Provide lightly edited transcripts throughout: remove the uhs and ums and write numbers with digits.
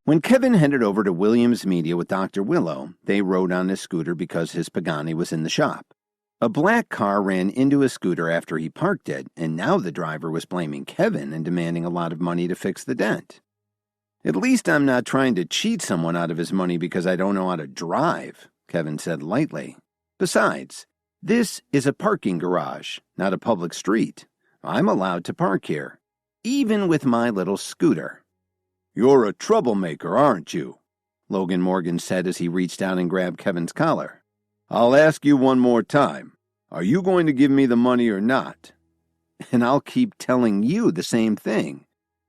When Kevin headed over to Williams Media with Dr. Willow, they rode on his scooter because his Pagani was in the shop. A black car ran into his scooter after he parked it, and now the driver was blaming Kevin and demanding a lot of money to fix the dent. "At least I'm not trying to cheat someone out of his money because I don't know how to drive," Kevin said lightly. "Besides, this is a parking garage, not a public street. I'm allowed to park here, even with my little scooter." "You're a troublemaker, aren't you?" Logan Morgan said as he reached out and grabbed Kevin's collar. "I'll ask you one more time. Are you going to give me the money or not?" "And I'll keep telling you the same thing.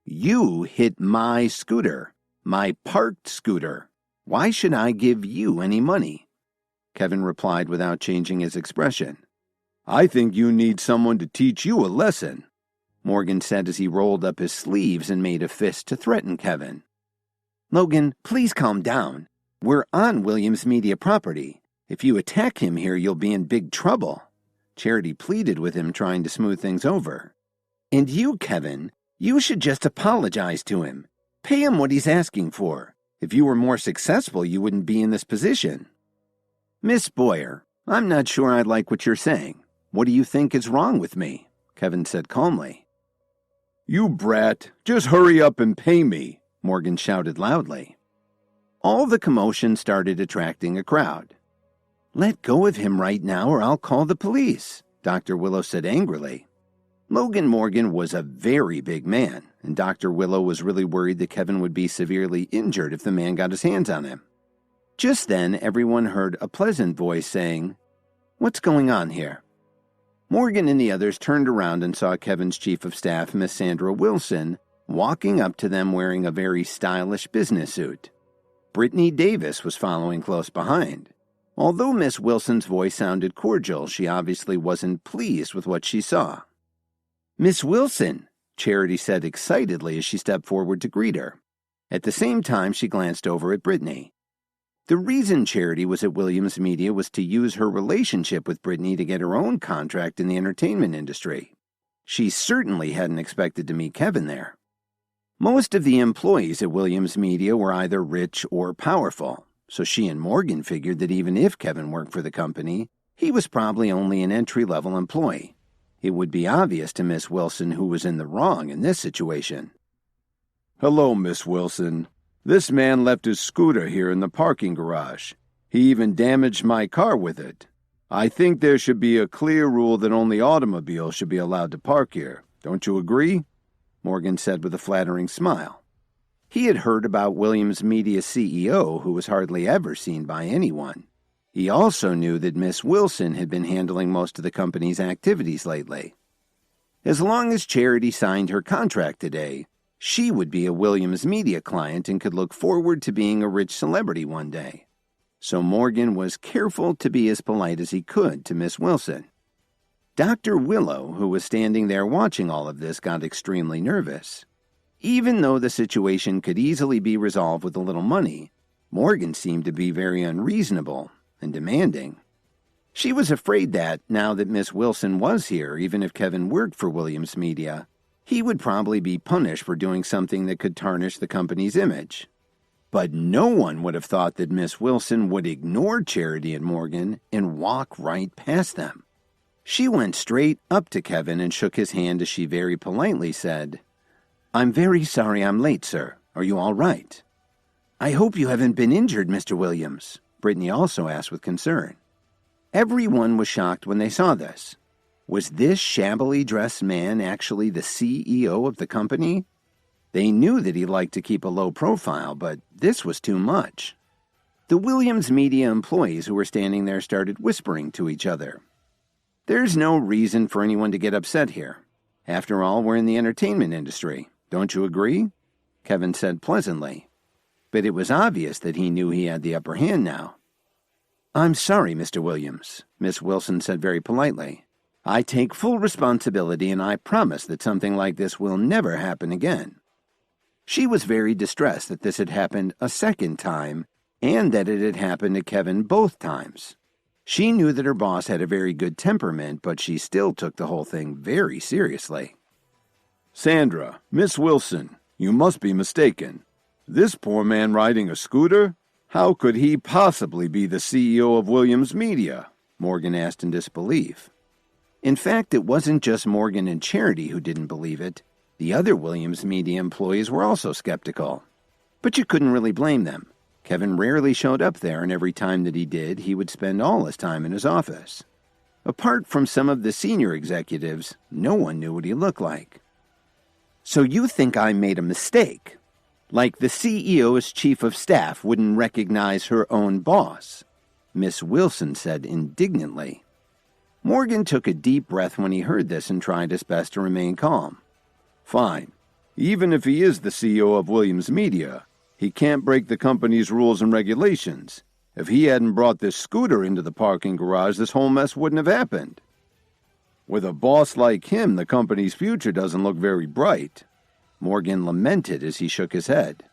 You hit my scooter, my parked scooter. Why should I give you any money?" Kevin replied without changing his expression. "I think you need someone to teach you a lesson," Morgan said as he rolled up his sleeves and made a fist to threaten Kevin. "Logan, please calm down. We're on Williams Media property. If you attack him here, you'll be in big trouble." Charity pleaded with him, trying to smooth things over. "And you, Kevin, you should just apologize to him. Pay him what he's asking for. If you were more successful, you wouldn't be in this position." "Miss Boyer, I'm not sure I like what you're saying. What do you think is wrong with me?" Kevin said calmly. "You brat, just hurry up and pay me," Morgan shouted loudly. All the commotion started attracting a crowd. "Let go of him right now or I'll call the police," Dr. Willow said angrily. Logan Morgan was a very big man, and Dr. Willow was really worried that Kevin would be severely injured if the man got his hands on him. Just then, everyone heard a pleasant voice saying, "What's going on here?" Morgan and the others turned around and saw Kevin's chief of staff, Miss Sandra Wilson, walking up to them wearing a very stylish business suit. Brittany Davis was following close behind. Although Miss Wilson's voice sounded cordial, she obviously wasn't pleased with what she saw. "Miss Wilson," Charity said excitedly as she stepped forward to greet her. At the same time, she glanced over at Brittany. The reason Charity was at Williams Media was to use her relationship with Brittany to get her own contract in the entertainment industry. She certainly hadn't expected to meet Kevin there. Most of the employees at Williams Media were either rich or powerful, so she and Morgan figured that even if Kevin worked for the company, he was probably only an entry-level employee. It would be obvious to Miss Wilson who was in the wrong in this situation. "Hello, Miss Wilson. This man left his scooter here in the parking garage. He even damaged my car with it. I think there should be a clear rule that only automobiles should be allowed to park here. Don't you agree?" Morgan said with a flattering smile. He had heard about Williams Media's CEO, who was hardly ever seen by anyone. He also knew that Miss Wilson had been handling most of the company's activities lately. As long as Charity signed her contract today, she would be a Williams Media client and could look forward to being a rich celebrity one day. So Morgan was careful to be as polite as he could to Miss Wilson. Dr. Willow, who was standing there watching all of this, got extremely nervous. Even though the situation could easily be resolved with a little money, Morgan seemed to be very unreasonable and demanding. She was afraid that, now that Miss Wilson was here, even if Kevin worked for Williams Media, he would probably be punished for doing something that could tarnish the company's image. But no one would have thought that Miss Wilson would ignore Charity and Morgan and walk right past them. She went straight up to Kevin and shook his hand as she very politely said, "I'm very sorry I'm late, sir. Are you all right?" "I hope you haven't been injured, Mr. Williams," Brittany also asked with concern. Everyone was shocked when they saw this. Was this shabbily dressed man actually the CEO of the company? They knew that he liked to keep a low profile, but this was too much. The Williams Media employees who were standing there started whispering to each other. There's no reason for anyone to get upset here. After all, we're in the entertainment industry. Don't you agree? Kevin said pleasantly. But it was obvious that he knew he had the upper hand now. "I'm sorry, Mr. Williams," Miss Wilson said very politely. "I take full responsibility and I promise that something like this will never happen again." She was very distressed that this had happened a second time and that it had happened to Kevin both times. She knew that her boss had a very good temperament, but she still took the whole thing very seriously. "Sandra, Miss Wilson, you must be mistaken. This poor man riding a scooter? How could he possibly be the CEO of Williams Media? Morgan asked in disbelief. In fact, it wasn't just Morgan and Charity who didn't believe it. The other Williams Media employees were also skeptical. But you couldn't really blame them. Kevin rarely showed up there, and every time that he did, he would spend all his time in his office. Apart from some of the senior executives, no one knew what he looked like. So you think I made a mistake? Like the CEO's chief of staff wouldn't recognize her own boss, Miss Wilson said indignantly. Morgan took a deep breath when he heard this and tried his best to remain calm. Fine. Even if he is the CEO of Williams Media, he can't break the company's rules and regulations. If he hadn't brought this scooter into the parking garage, this whole mess wouldn't have happened. With a boss like him, the company's future doesn't look very bright. Morgan lamented as he shook his head.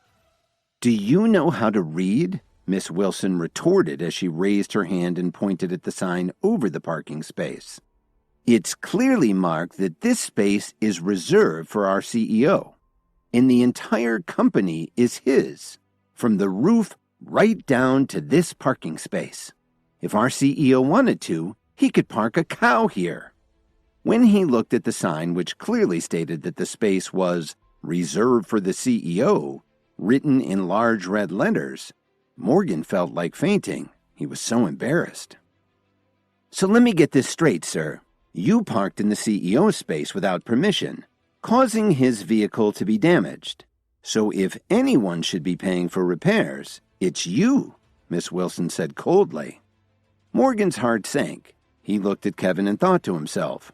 Do you know how to read? Miss Wilson retorted as she raised her hand and pointed at the sign over the parking space. It's clearly marked that this space is reserved for our CEO, and the entire company is his, from the roof right down to this parking space. If our CEO wanted to, he could park a cow here. When he looked at the sign, which clearly stated that the space was reserved for the CEO, written in large red letters, Morgan felt like fainting. He was so embarrassed. So let me get this straight, sir. You parked in the CEO's space without permission, causing his vehicle to be damaged. So if anyone should be paying for repairs, it's you, Miss Wilson said coldly. Morgan's heart sank. He looked at Kevin and thought to himself,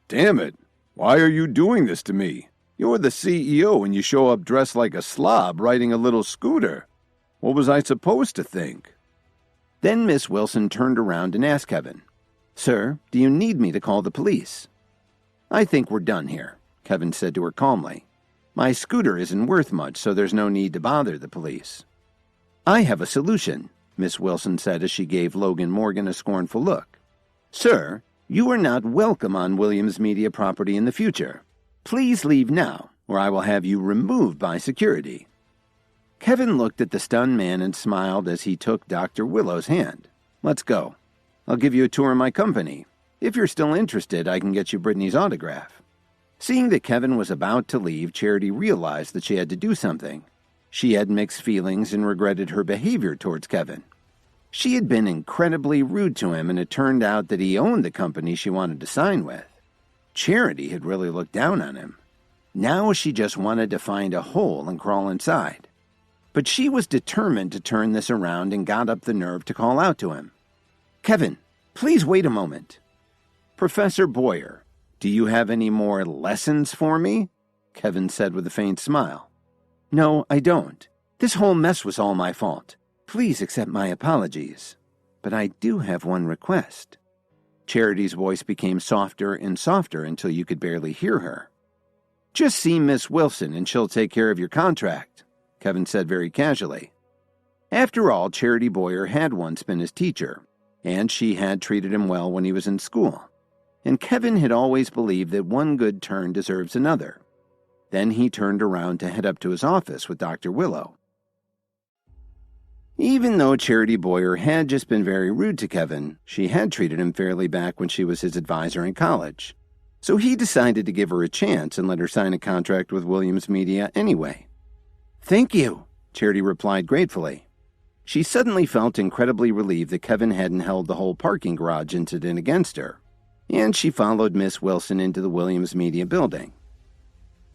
Damn it, why are you doing this to me? You're the CEO and you show up dressed like a slob riding a little scooter. What was I supposed to think? Then Miss Wilson turned around and asked Kevin, Sir, do you need me to call the police? I think we're done here, Kevin said to her calmly. My scooter isn't worth much, so there's no need to bother the police. I have a solution, Miss Wilson said as she gave Logan Morgan a scornful look. Sir, you are not welcome on Williams Media property in the future. Please leave now, or I will have you removed by security. Kevin looked at the stunned man and smiled as he took Dr. Willow's hand. Let's go. I'll give you a tour of my company. If you're still interested, I can get you Brittany's autograph. Seeing that Kevin was about to leave, Charity realized that she had to do something. She had mixed feelings and regretted her behavior towards Kevin. She had been incredibly rude to him, and it turned out that he owned the company she wanted to sign with. Charity had really looked down on him. Now she just wanted to find a hole and crawl inside. But she was determined to turn this around and got up the nerve to call out to him. Kevin, please wait a moment. Professor Boyer, do you have any more lessons for me? Kevin said with a faint smile. No, I don't. This whole mess was all my fault. Please accept my apologies. But I do have one request. Charity's voice became softer and softer until you could barely hear her. Just see Miss Wilson and she'll take care of your contract, Kevin said very casually. After all, Charity Boyer had once been his teacher, and she had treated him well when he was in school. And Kevin had always believed that one good turn deserves another. Then he turned around to head up to his office with Dr. Willow. Even though Charity Boyer had just been very rude to Kevin, she had treated him fairly back when she was his advisor in college. So he decided to give her a chance and let her sign a contract with Williams Media anyway. Thank you, Charity replied gratefully. She suddenly felt incredibly relieved that Kevin hadn't held the whole parking garage incident against her, and she followed Miss Wilson into the Williams Media building.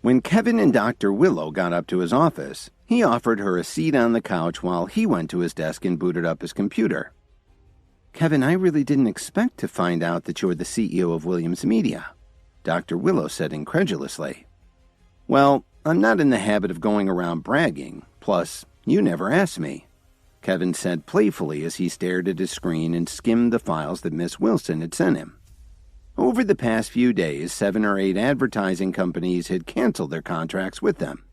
When Kevin and Dr. Willow got up to his office, he offered her a seat on the couch while he went to his desk and booted up his computer. Kevin, I really didn't expect to find out that you're the CEO of Williams Media, Dr. Willow said incredulously. Well, I'm not in the habit of going around bragging, plus, you never asked me, Kevin said playfully as he stared at his screen and skimmed the files that Miss Wilson had sent him. Over the past few days, 7 or 8 advertising companies had canceled their contracts with them.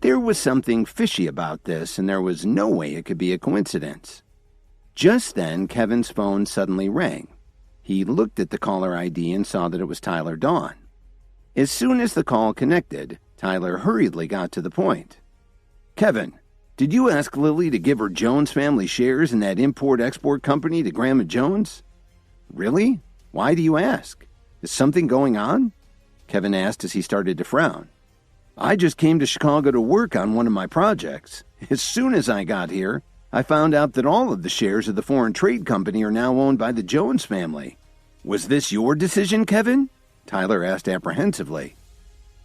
There was something fishy about this, and there was no way it could be a coincidence. Just then, Kevin's phone suddenly rang. He looked at the caller ID and saw that it was Tyler Dawn. As soon as the call connected, Tyler hurriedly got to the point. Kevin, Did you ask Lily to give her Jones family shares in that import-export company to Grandma Jones? Really? Why do you ask? Is something going on? Kevin asked as he started to frown. I just came to Chicago to work on one of my projects. As soon as I got here, I found out that all of the shares of the foreign trade company are now owned by the Jones family. Was this your decision, Kevin? Tyler asked apprehensively.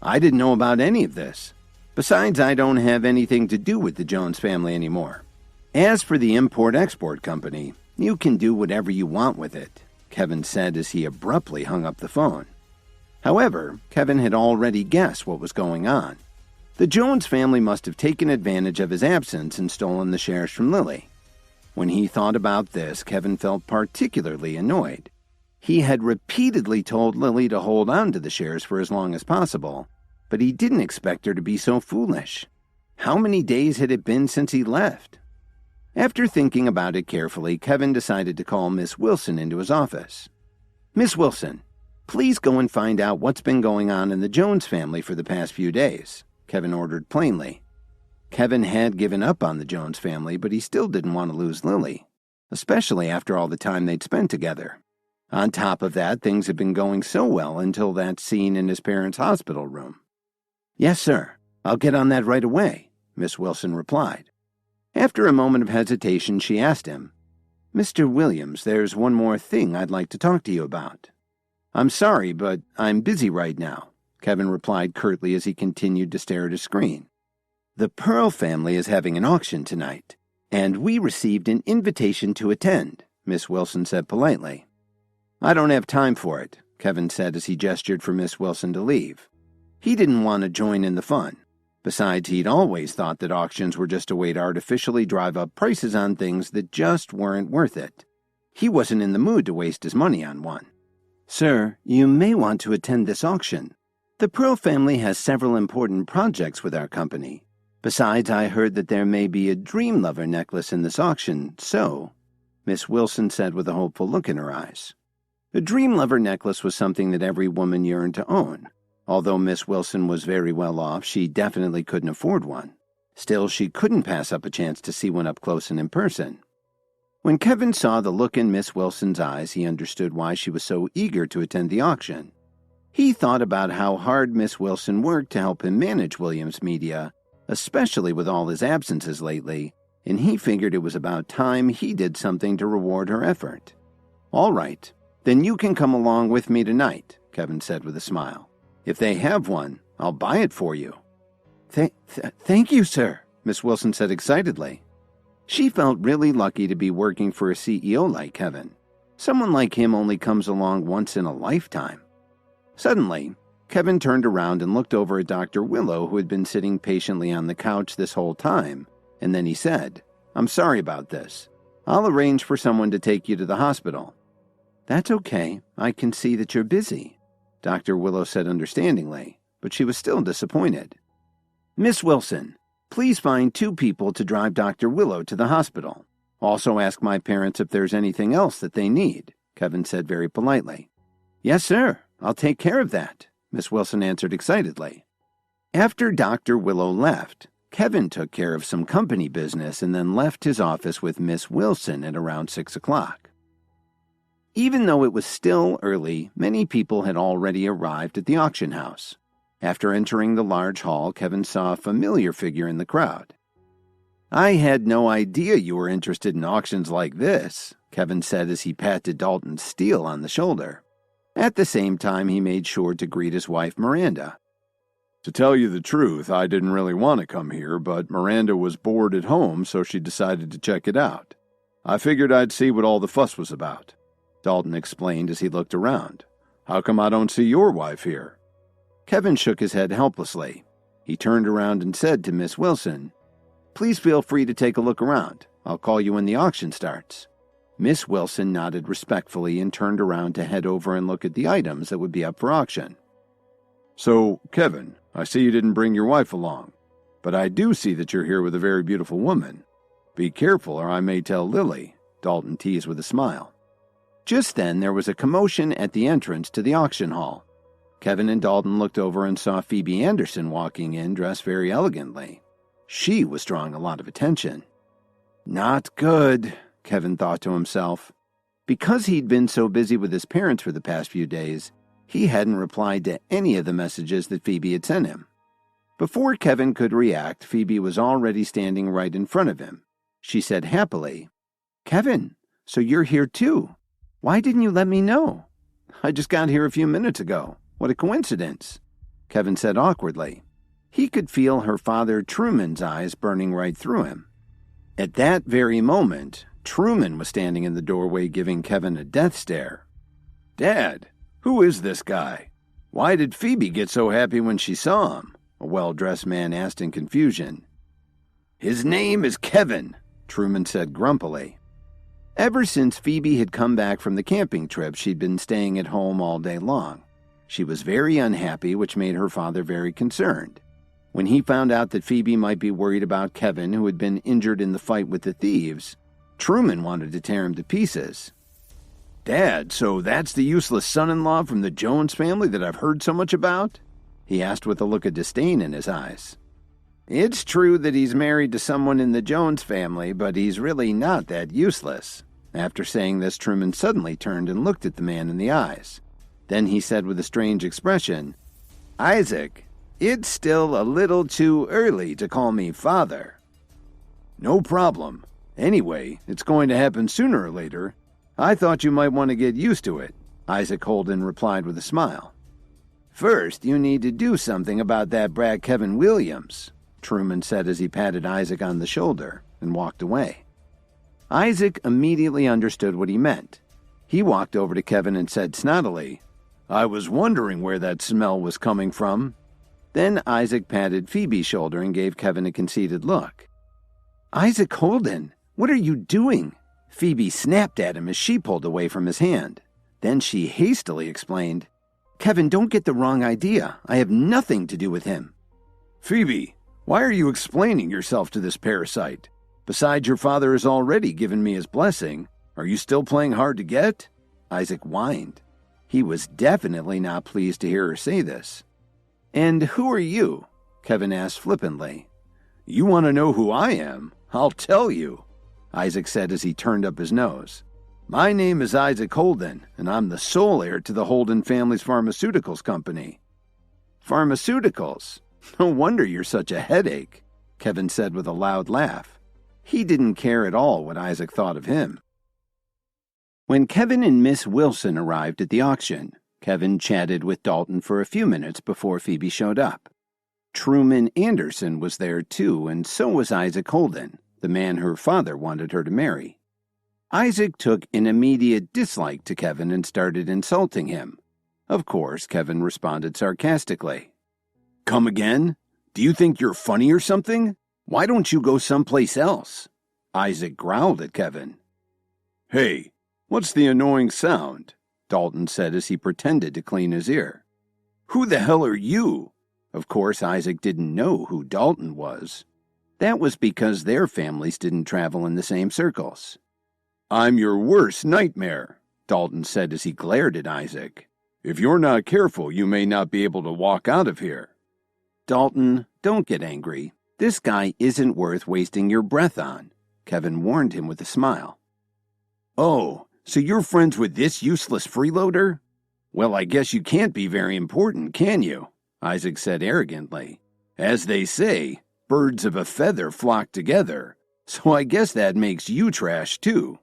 I didn't know about any of this. Besides, I don't have anything to do with the Jones family anymore. As for the import-export company, you can do whatever you want with it, Kevin said as he abruptly hung up the phone. However, Kevin had already guessed what was going on. The Jones family must have taken advantage of his absence and stolen the shares from Lily. When he thought about this, Kevin felt particularly annoyed. He had repeatedly told Lily to hold on to the shares for as long as possible, but he didn't expect her to be so foolish. How many days had it been since he left? After thinking about it carefully, Kevin decided to call Miss Wilson into his office. Miss Wilson, please go and find out what's been going on in the Jones family for the past few days, Kevin ordered plainly. Kevin had given up on the Jones family, but he still didn't want to lose Lily, especially after all the time they'd spent together. On top of that, things had been going so well until that scene in his parents' hospital room. Yes, sir. I'll get on that right away, Miss Wilson replied. After a moment of hesitation, she asked him, Mr. Williams, there's one more thing I'd like to talk to you about. I'm sorry, but I'm busy right now, Kevin replied curtly as he continued to stare at his screen. The Pearl family is having an auction tonight, and we received an invitation to attend, Miss Wilson said politely. I don't have time for it, Kevin said as he gestured for Miss Wilson to leave. He didn't want to join in the fun. Besides, he'd always thought that auctions were just a way to artificially drive up prices on things that just weren't worth it. He wasn't in the mood to waste his money on one. Sir, you may want to attend this auction. The Pearl family has several important projects with our company. Besides, I heard that there may be a Dream Lover necklace in this auction, so, Miss Wilson said with a hopeful look in her eyes. A Dream Lover necklace was something that every woman yearned to own. Although Miss Wilson was very well off, she definitely couldn't afford one. Still, she couldn't pass up a chance to see one up close and in person. When Kevin saw the look in Miss Wilson's eyes, he understood why she was so eager to attend the auction. He thought about how hard Miss Wilson worked to help him manage Williams Media, especially with all his absences lately, and he figured it was about time he did something to reward her effort. All right, then you can come along with me tonight, Kevin said with a smile. If they have one, I'll buy it for you. Thank you, sir, Miss Wilson said excitedly. She felt really lucky to be working for a CEO like Kevin. Someone like him only comes along once in a lifetime. Suddenly, Kevin turned around and looked over at Dr. Willow, who had been sitting patiently on the couch this whole time, and then he said, I'm sorry about this. I'll arrange for someone to take you to the hospital. That's okay. I can see that you're busy, Dr. Willow said understandingly, but she was still disappointed. Miss Wilson, please find 2 people to drive Dr. Willow to the hospital. Also ask my parents if there's anything else that they need, Kevin said very politely. Yes, sir. I'll take care of that, Miss Wilson answered excitedly. After Dr. Willow left, Kevin took care of some company business and then left his office with Miss Wilson at around 6 o'clock. Even though it was still early, many people had already arrived at the auction house. After entering the large hall, Kevin saw a familiar figure in the crowd. I had no idea you were interested in auctions like this, Kevin said as he patted Dalton Steele on the shoulder. At the same time, he made sure to greet his wife, Miranda. To tell you the truth, I didn't really want to come here, but Miranda was bored at home, so she decided to check it out. I figured I'd see what all the fuss was about, Dalton explained as he looked around. How come I don't see your wife here? Kevin shook his head helplessly. He turned around and said to Miss Wilson, Please feel free to take a look around. I'll call you when the auction starts. Miss Wilson nodded respectfully and turned around to head over and look at the items that would be up for auction. So, Kevin, I see you didn't bring your wife along, but I do see that you're here with a very beautiful woman. Be careful or I may tell Lily, Dalton teased with a smile. Just then, there was a commotion at the entrance to the auction hall. Kevin and Dalton looked over and saw Phoebe Anderson walking in dressed very elegantly. She was drawing a lot of attention. Not good, Kevin thought to himself. Because he'd been so busy with his parents for the past few days, he hadn't replied to any of the messages that Phoebe had sent him. Before Kevin could react, Phoebe was already standing right in front of him. She said happily, "Kevin, so you're here too. Why didn't you let me know?" "I just got here a few minutes ago. What a coincidence," Kevin said awkwardly. He could feel her father Truman's eyes burning right through him. At that very moment, Truman was standing in the doorway giving Kevin a death stare. "Dad, who is this guy? Why did Phoebe get so happy when she saw him?" a well-dressed man asked in confusion. "His name is Kevin," Truman said grumpily. Ever since Phoebe had come back from the camping trip, she'd been staying at home all day long. She was very unhappy, which made her father very concerned. When he found out that Phoebe might be worried about Kevin, who had been injured in the fight with the thieves, Truman wanted to tear him to pieces. "Dad, so that's the useless son-in-law from the Jones family that I've heard so much about?" he asked with a look of disdain in his eyes. "It's true that he's married to someone in the Jones family, but he's really not that useless." After saying this, Truman suddenly turned and looked at the man in the eyes. Then he said with a strange expression, "Isaac, it's still a little too early to call me father." "No problem. Anyway, it's going to happen sooner or later. I thought you might want to get used to it," Isaac Holden replied with a smile. "First, you need to do something about that brat Kevin Williams," Truman said as he patted Isaac on the shoulder and walked away. Isaac immediately understood what he meant. He walked over to Kevin and said snottily, "I was wondering where that smell was coming from." Then Isaac patted Phoebe's shoulder and gave Kevin a conceited look. "Isaac Holden, what are you doing?" Phoebe snapped at him as she pulled away from his hand. Then she hastily explained, "Kevin, don't get the wrong idea. I have nothing to do with him." "Phoebe, why are you explaining yourself to this parasite? Besides, your father has already given me his blessing. Are you still playing hard to get?" Isaac whined. He was definitely not pleased to hear her say this. "And who are you?" Kevin asked flippantly. "You want to know who I am? I'll tell you," Isaac said as he turned up his nose. "My name is Isaac Holden, and I'm the sole heir to the Holden family's pharmaceuticals company." "Pharmaceuticals? No wonder you're such a headache," Kevin said with a loud laugh. He didn't care at all what Isaac thought of him. When Kevin and Miss Wilson arrived at the auction, Kevin chatted with Dalton for a few minutes before Phoebe showed up. Truman Anderson was there too, and so was Isaac Holden, the man her father wanted her to marry. Isaac took an immediate dislike to Kevin and started insulting him. Of course, Kevin responded sarcastically. "Come again? Do you think you're funny or something? Why don't you go someplace else?" Isaac growled at Kevin. "Hey, what's the annoying sound?" Dalton said as he pretended to clean his ear. "Who the hell are you?" Of course, Isaac didn't know who Dalton was. That was because their families didn't travel in the same circles. "I'm your worst nightmare," Dalton said as he glared at Isaac. "If you're not careful, you may not be able to walk out of here." "Dalton, don't get angry. This guy isn't worth wasting your breath on," Kevin warned him with a smile. "Oh, so you're friends with this useless freeloader? Well, I guess you can't be very important, can you?" Isaac said arrogantly. "As they say, birds of a feather flock together, so I guess that makes you trash too."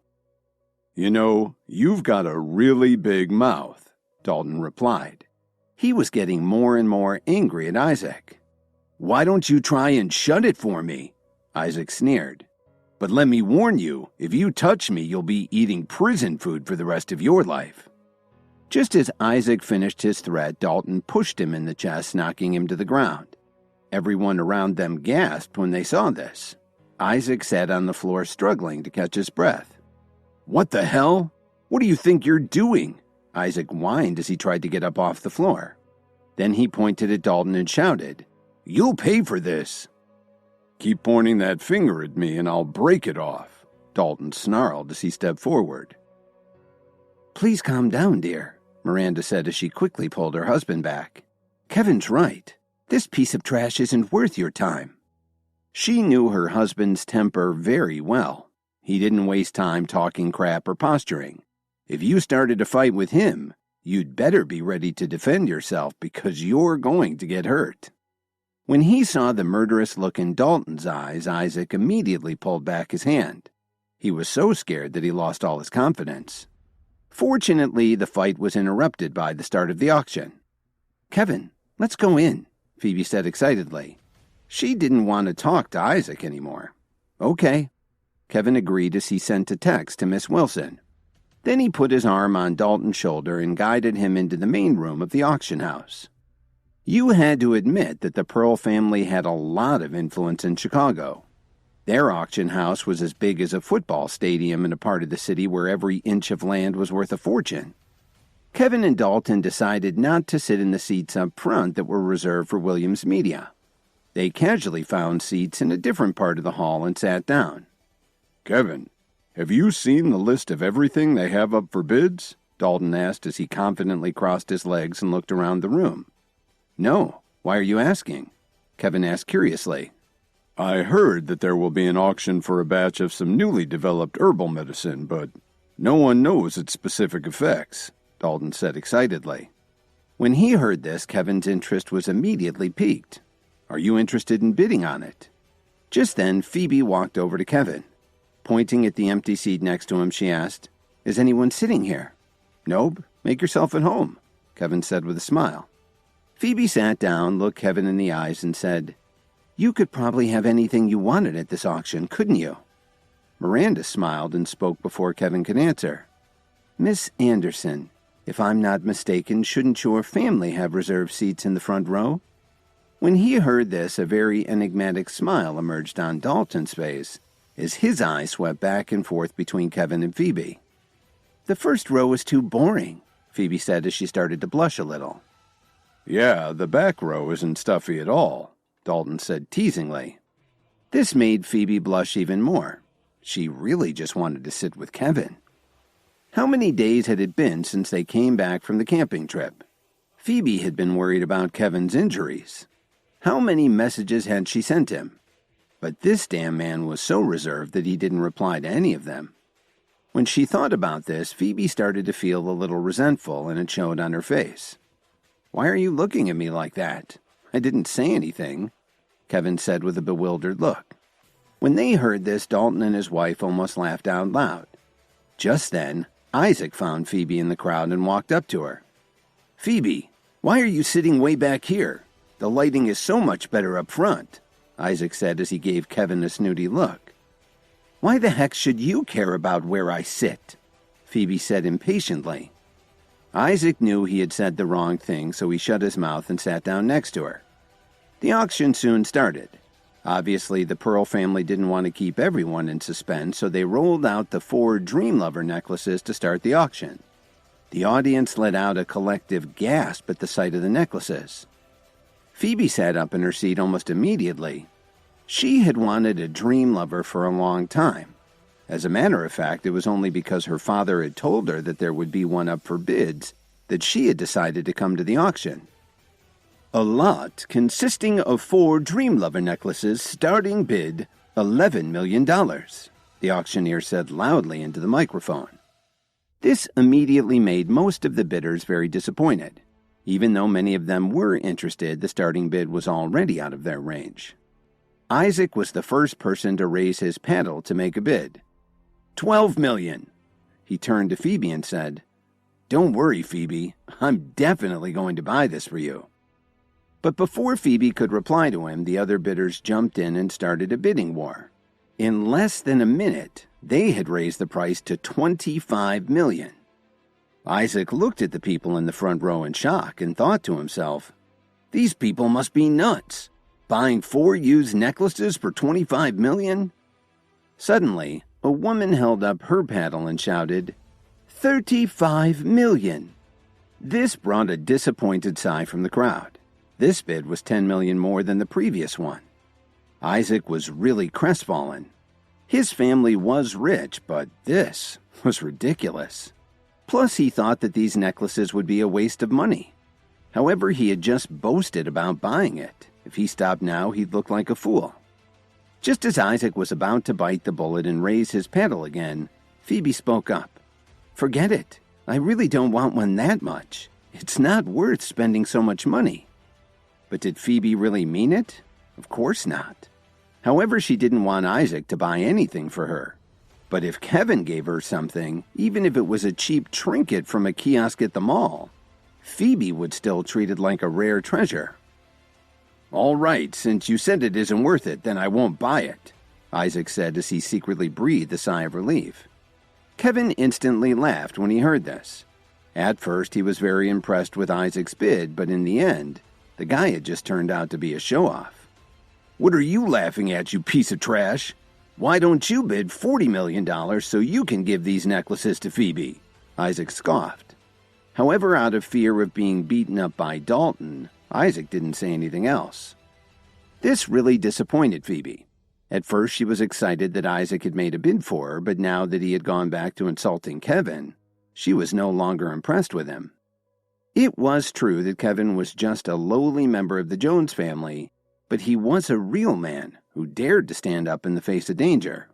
"You know, you've got a really big mouth," Dalton replied. He was getting more and more angry at Isaac. "Why don't you try and shut it for me?" Isaac sneered. "But let me warn you, if you touch me, you'll be eating prison food for the rest of your life." Just as Isaac finished his threat, Dalton pushed him in the chest, knocking him to the ground. Everyone around them gasped when they saw this. Isaac sat on the floor struggling to catch his breath. "What the hell? What do you think you're doing?" Isaac whined as he tried to get up off the floor. Then he pointed at Dalton and shouted, "You'll pay for this." "Keep pointing that finger at me and I'll break it off," Dalton snarled as he stepped forward. "Please calm down, dear," Miranda said as she quickly pulled her husband back. "Kevin's right. This piece of trash isn't worth your time." She knew her husband's temper very well. He didn't waste time talking crap or posturing. If you started a fight with him, you'd better be ready to defend yourself because you're going to get hurt. When he saw the murderous look in Dalton's eyes, Isaac immediately pulled back his hand. He was so scared that he lost all his confidence. Fortunately, the fight was interrupted by the start of the auction. "Kevin, let's go in," Phoebe said excitedly. She didn't want to talk to Isaac anymore. "Okay." Kevin agreed as he sent a text to Miss Wilson. Then he put his arm on Dalton's shoulder and guided him into the main room of the auction house. You had to admit that the Pearl family had a lot of influence in Chicago. Their auction house was as big as a football stadium in a part of the city where every inch of land was worth a fortune. Kevin and Dalton decided not to sit in the seats up front that were reserved for Williams Media. They casually found seats in a different part of the hall and sat down. "Kevin, have you seen the list of everything they have up for bids?" Dalton asked as he confidently crossed his legs and looked around the room. "No. Why are you asking?" Kevin asked curiously. "I heard that there will be an auction for a batch of some newly developed herbal medicine, but no one knows its specific effects," Dalton said excitedly. When he heard this, Kevin's interest was immediately piqued. "Are you interested in bidding on it?" Just then, Phoebe walked over to Kevin. Pointing at the empty seat next to him, she asked, "Is anyone sitting here?" "Nope. Make yourself at home," Kevin said with a smile. Phoebe sat down, looked Kevin in the eyes, and said, "You could probably have anything you wanted at this auction, couldn't you?" Miranda smiled and spoke before Kevin could answer. "Miss Anderson, if I'm not mistaken, shouldn't your family have reserved seats in the front row?" When he heard this, a very enigmatic smile emerged on Dalton's face as his eyes swept back and forth between Kevin and Phoebe. "The first row is too boring," Phoebe said as she started to blush a little. "Yeah, the back row isn't stuffy at all," Dalton said teasingly. This made Phoebe blush even more. She really just wanted to sit with Kevin. How many days had it been since they came back from the camping trip? Phoebe had been worried about Kevin's injuries. How many messages had she sent him? But this damn man was so reserved that he didn't reply to any of them. When she thought about this, Phoebe started to feel a little resentful, and it showed on her face. "Why are you looking at me like that? I didn't say anything," Kevin said with a bewildered look. When they heard this, Dalton and his wife almost laughed out loud. Just then, Isaac found Phoebe in the crowd and walked up to her. "Phoebe, why are you sitting way back here? The lighting is so much better up front," Isaac said as he gave Kevin a snooty look. "Why the heck should you care about where I sit?" Phoebe said impatiently. Isaac knew he had said the wrong thing, so he shut his mouth and sat down next to her. The auction soon started. Obviously, the Pearl family didn't want to keep everyone in suspense, so they rolled out the 4 Dream Lover necklaces to start the auction. The audience let out a collective gasp at the sight of the necklaces. Phoebe sat up in her seat almost immediately. She had wanted a Dream Lover for a long time. As a matter of fact, it was only because her father had told her that there would be one up for bids that she had decided to come to the auction. "A lot consisting of 4 Dream Lover necklaces, starting bid $11 million, the auctioneer said loudly into the microphone. This immediately made most of the bidders very disappointed. Even though many of them were interested, the starting bid was already out of their range. Isaac was the first person to raise his paddle to make a bid. $12 million. He turned to Phoebe and said, "Don't worry, Phoebe. I'm definitely going to buy this for you." But before Phoebe could reply to him, the other bidders jumped in and started a bidding war. In less than a minute, they had raised the price to $25 million. Isaac looked at the people in the front row in shock and thought to himself, "These people must be nuts. Buying 4 used necklaces for $25 million? Suddenly, a woman held up her paddle and shouted, $35 million. This brought a disappointed sigh from the crowd. This bid was $10 million more than the previous one. Isaac was really crestfallen. His family was rich, but this was ridiculous. Plus, he thought that these necklaces would be a waste of money. However, he had just boasted about buying it. If he stopped now, he'd look like a fool. Just as Isaac was about to bite the bullet and raise his paddle again, Phoebe spoke up. "Forget it. I really don't want one that much. It's not worth spending so much money." But did Phoebe really mean it? Of course not. However, she didn't want Isaac to buy anything for her. But if Kevin gave her something, even if it was a cheap trinket from a kiosk at the mall, Phoebe would still treat it like a rare treasure. "All right, since you said it isn't worth it, then I won't buy it," Isaac said as he secretly breathed a sigh of relief. Kevin instantly laughed when he heard this. At first, he was very impressed with Isaac's bid, but in the end, the guy had just turned out to be a show-off. "What are you laughing at, you piece of trash? Why don't you bid $40 million so you can give these necklaces to Phoebe?" Isaac scoffed. However, out of fear of being beaten up by Dalton, Isaac didn't say anything else. This really disappointed Phoebe. At first, she was excited that Isaac had made a bid for her, but now that he had gone back to insulting Kevin, she was no longer impressed with him. It was true that Kevin was just a lowly member of the Jones family, but he was a real man who dared to stand up in the face of danger.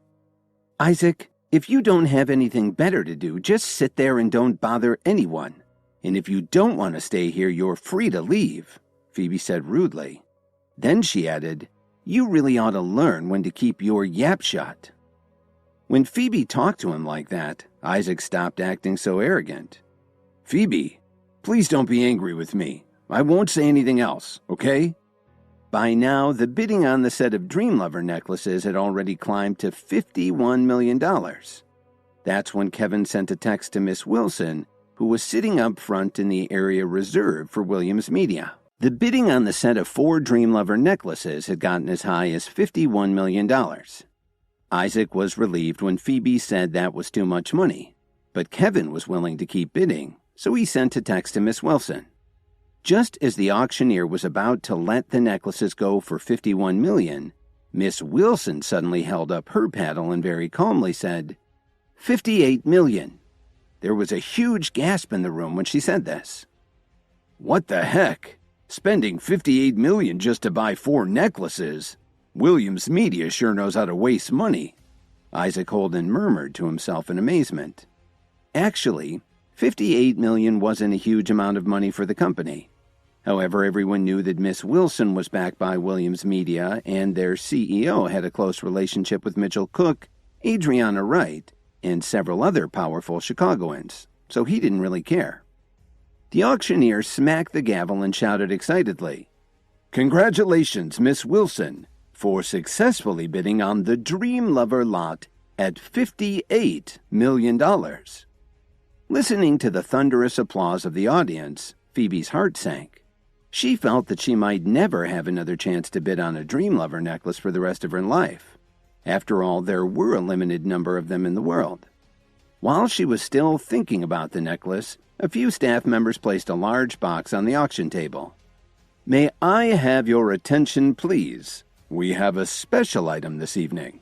"Isaac, if you don't have anything better to do, just sit there and don't bother anyone. And if you don't want to stay here, you're free to leave," Phoebe said rudely. Then she added, "You really ought to learn when to keep your yap shut." When Phoebe talked to him like that, Isaac stopped acting so arrogant. "Phoebe, please don't be angry with me. I won't say anything else, okay?" By now, the bidding on the set of Dreamlover necklaces had already climbed to $51 million. That's when Kevin sent a text to Miss Wilson, who was sitting up front in the area reserved for Williams Media. The bidding on the set of 4 Dreamlover necklaces had gotten as high as $51 million. Isaac was relieved when Phoebe said that was too much money, but Kevin was willing to keep bidding, so he sent a text to Miss Wilson. Just as the auctioneer was about to let the necklaces go for $51 million, Miss Wilson suddenly held up her paddle and very calmly said, $58 million. There was a huge gasp in the room when she said this. "What the heck? Spending $58 million just to buy 4 necklaces? Williams Media sure knows how to waste money," Isaac Holden murmured to himself in amazement. Actually, $58 million wasn't a huge amount of money for the company. However, everyone knew that Miss Wilson was backed by Williams Media, and their CEO had a close relationship with Mitchell Cook, Adriana Wright, and several other powerful Chicagoans, so he didn't really care. The auctioneer smacked the gavel and shouted excitedly, "Congratulations, Miss Wilson, for successfully bidding on the Dreamlover lot at $58 million. Listening to the thunderous applause of the audience, Phoebe's heart sank. She felt that she might never have another chance to bid on a Dreamlover necklace for the rest of her life. After all, there were a limited number of them in the world. While she was still thinking about the necklace, a few staff members placed a large box on the auction table. "May I have your attention, please? We have a special item this evening,"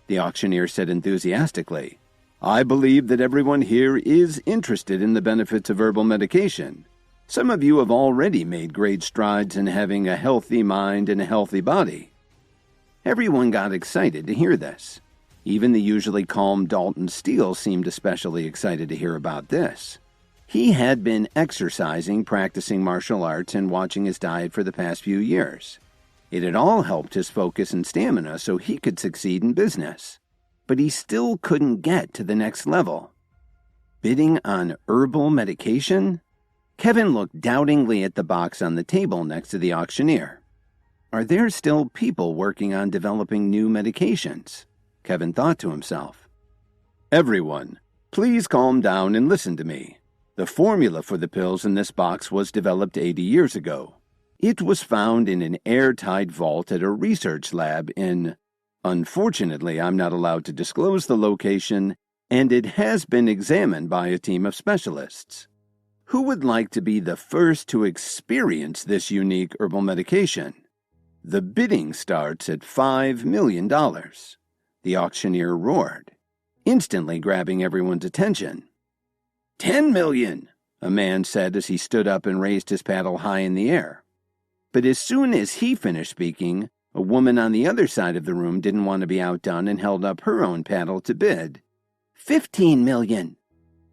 the auctioneer said enthusiastically. "I believe that everyone here is interested in the benefits of herbal medication. Some of you have already made great strides in having a healthy mind and a healthy body." Everyone got excited to hear this. Even the usually calm Dalton Steele seemed especially excited to hear about this. He had been exercising, practicing martial arts, and watching his diet for the past few years. It had all helped his focus and stamina so he could succeed in business. But he still couldn't get to the next level. Bidding on herbal medication? Kevin looked doubtingly at the box on the table next to the auctioneer. Are there still people working on developing new medications? Kevin thought to himself. "Everyone, please calm down and listen to me. The formula for the pills in this box was developed 80 years ago. It was found in an airtight vault at a research lab in... Unfortunately, I'm not allowed to disclose the location, and it has been examined by a team of specialists. Who would like to be the first to experience this unique herbal medication? The bidding starts at $5 million. The auctioneer roared, instantly grabbing everyone's attention. $10 million, a man said as he stood up and raised his paddle high in the air. But as soon as he finished speaking, A woman on the other side of the room didn't want to be outdone and held up her own paddle to bid. 15 million!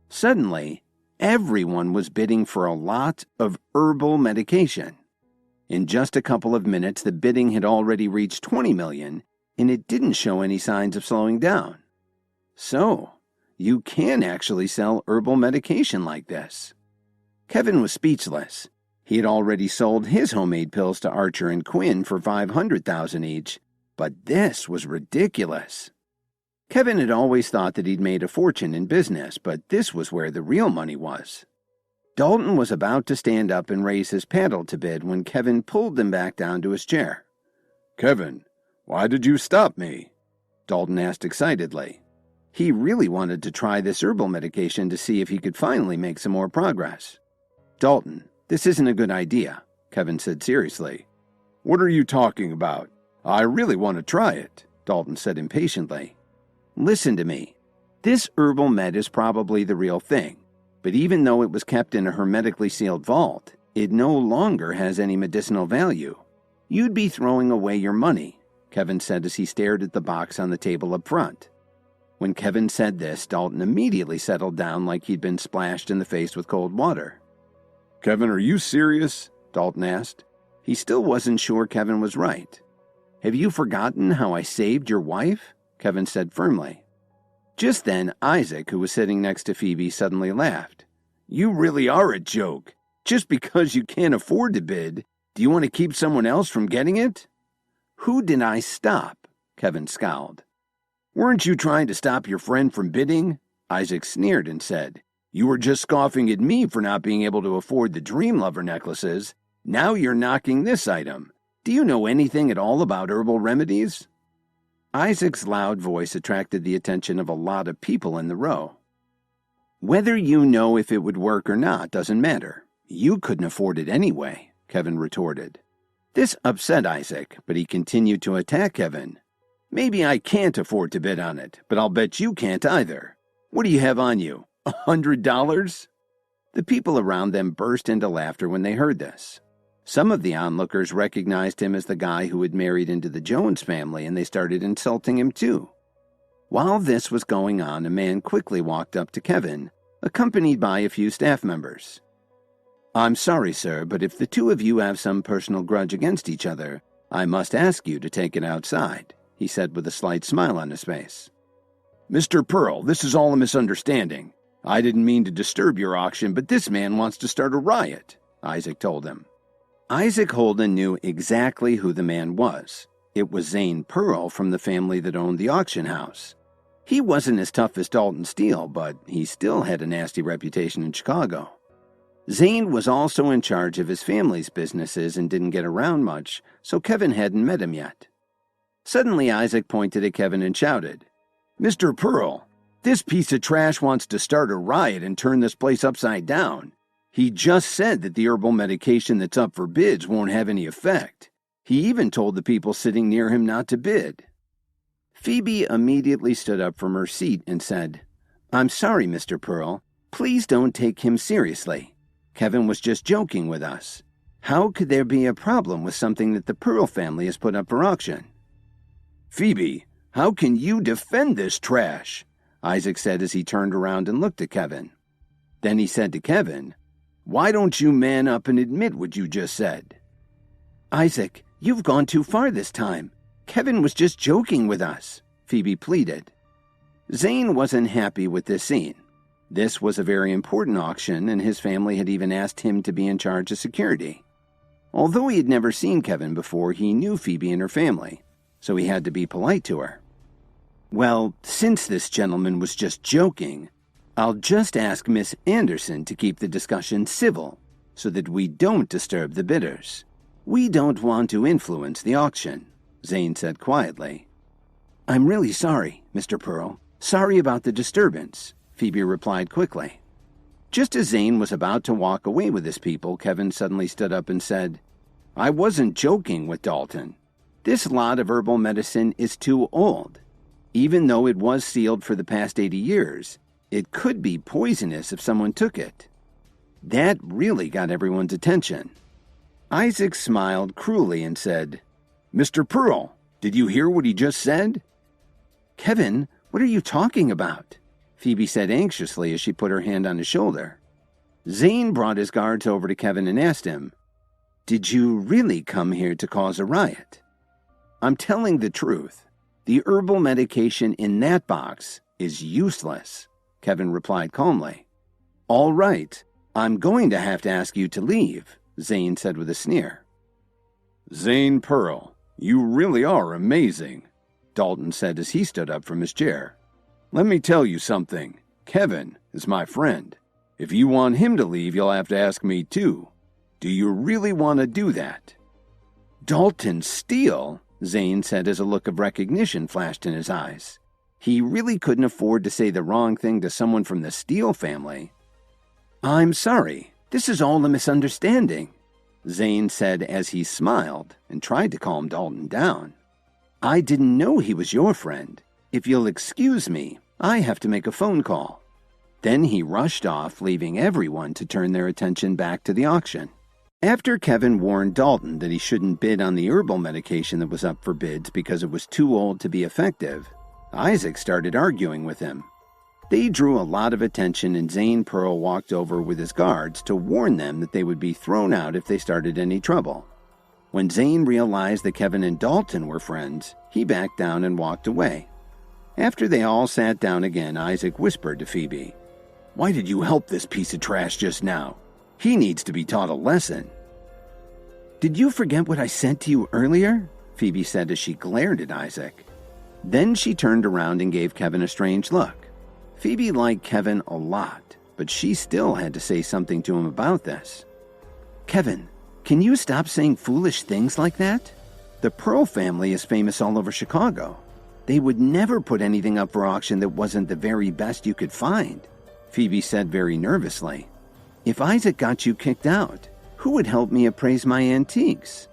Suddenly, everyone was bidding for a lot of herbal medication. In just a couple of minutes, the bidding had already reached 20 million, and it didn't show any signs of slowing down. So, you can actually sell herbal medication like this. Kevin was speechless. He had already sold his homemade pills to Archer and Quinn for $500,000 each, but this was ridiculous. Kevin had always thought that he'd made a fortune in business, but this was where the real money was. Dalton was about to stand up and raise his paddle to bid when Kevin pulled him back down to his chair. "Kevin, why did you stop me?" Dalton asked excitedly. He really wanted to try this herbal medication to see if he could finally make some more progress. "Dalton, this isn't a good idea," Kevin said seriously. "What are you talking about? I really want to try it," Dalton said impatiently. "Listen to me. This herbal med is probably the real thing, but even though it was kept in a hermetically sealed vault, it no longer has any medicinal value. You'd be throwing away your money," Kevin said as he stared at the box on the table up front. When Kevin said this, Dalton immediately settled down like he'd been splashed in the face with cold water. "Kevin, are you serious?" Dalton asked. He still wasn't sure Kevin was right. "Have you forgotten how I saved your wife?" Kevin said firmly. Just then, Isaac, who was sitting next to Phoebe, suddenly laughed. "You really are a joke. Just because you can't afford to bid, do you want to keep someone else from getting it?" "Who did I stop?" Kevin scowled. "Weren't you trying to stop your friend from bidding?" Isaac sneered and said. "You were just scoffing at me for not being able to afford the Dream Lover necklaces. Now you're knocking this item. Do you know anything at all about herbal remedies?" Isaac's loud voice attracted the attention of a lot of people in the row. "Whether you know if it would work or not doesn't matter. You couldn't afford it anyway," Kevin retorted. This upset Isaac, but he continued to attack Kevin. "Maybe I can't afford to bid on it, but I'll bet you can't either. What do you have on you, $100? The people around them burst into laughter when they heard this. Some of the onlookers recognized him as the guy who had married into the Jones family, and they started insulting him too. While this was going on, a man quickly walked up to Kevin, accompanied by a few staff members. "I'm sorry, sir, but if the two of you have some personal grudge against each other, I must ask you to take it outside," he said with a slight smile on his face. "Mr. Pearl, this is all a misunderstanding. I didn't mean to disturb your auction, but this man wants to start a riot," Isaac told him. Isaac Holden knew exactly who the man was. It was Zane Pearl from the family that owned the auction house. He wasn't as tough as Dalton Steele, but he still had a nasty reputation in Chicago. Zane was also in charge of his family's businesses and didn't get around much, so Kevin hadn't met him yet. Suddenly Isaac pointed at Kevin and shouted, "Mr. Pearl, this piece of trash wants to start a riot and turn this place upside down. He just said that the herbal medication that's up for bids won't have any effect. He even told the people sitting near him not to bid." Phoebe immediately stood up from her seat and said, "I'm sorry, Mr. Pearl. Please don't take him seriously. Kevin was just joking with us. How could there be a problem with something that the Pearl family has put up for auction?" "Phoebe, how can you defend this trash?" Isaac said as he turned around and looked at Kevin. Then he said to Kevin, "Why don't you man up and admit what you just said?" "Isaac, you've gone too far this time. Kevin was just joking with us," Phoebe pleaded. Zane wasn't happy with this scene. This was a very important auction, and his family had even asked him to be in charge of security. Although he had never seen Kevin before, he knew Phoebe and her family, so he had to be polite to her. "Well, since this gentleman was just joking, I'll just ask Miss Anderson to keep the discussion civil so that we don't disturb the bidders. We don't want to influence the auction," Zane said quietly. "I'm really sorry, Mr. Pearl. Sorry about the disturbance," Phoebe replied quickly. Just as Zane was about to walk away with his people, Kevin suddenly stood up and said, "I wasn't joking with Dalton. This lot of herbal medicine is too old. Even though it was sealed for the past 80 years, it could be poisonous if someone took it." That really got everyone's attention. Isaac smiled cruelly and said, Mr. Pearl, did you hear what he just said? Kevin, what are you talking about? Phoebe said anxiously as she put her hand on his shoulder. Zane brought his guards over to Kevin and asked him, Did you really come here to cause a riot? I'm telling the truth. The herbal medication in that box is useless, Kevin replied calmly. All right, I'm going to have to ask you to leave, Zane said with a sneer. Zane Pearl, you really are amazing, Dalton said as he stood up from his chair. Let me tell you something. Kevin is my friend. If you want him to leave, you'll have to ask me too. Do you really want to do that? Dalton Steele, Zane said as a look of recognition flashed in his eyes. He really couldn't afford to say the wrong thing to someone from the Steele family. I'm sorry, this is all a misunderstanding, Zane said as he smiled and tried to calm Dalton down. I didn't know he was your friend. If you'll excuse me, I have to make a phone call. Then he rushed off, leaving everyone to turn their attention back to the auction. After Kevin warned Dalton that he shouldn't bid on the herbal medication that was up for bids because it was too old to be effective, Isaac started arguing with him. They drew a lot of attention, and Zane Pearl walked over with his guards to warn them that they would be thrown out if they started any trouble. When Zane realized that Kevin and Dalton were friends, he backed down and walked away. After they all sat down again, Isaac whispered to Phoebe, Why did you help this piece of trash just now? He needs to be taught a lesson. Did you forget what I said to you earlier? Phoebe said as she glared at Isaac. Then she turned around and gave Kevin a strange look. Phoebe liked Kevin a lot, but she still had to say something to him about this. Kevin, can you stop saying foolish things like that? The Pearl family is famous all over Chicago. They would never put anything up for auction that wasn't the very best you could find, Phoebe said very nervously. If Isaac got you kicked out, who would help me appraise my antiques?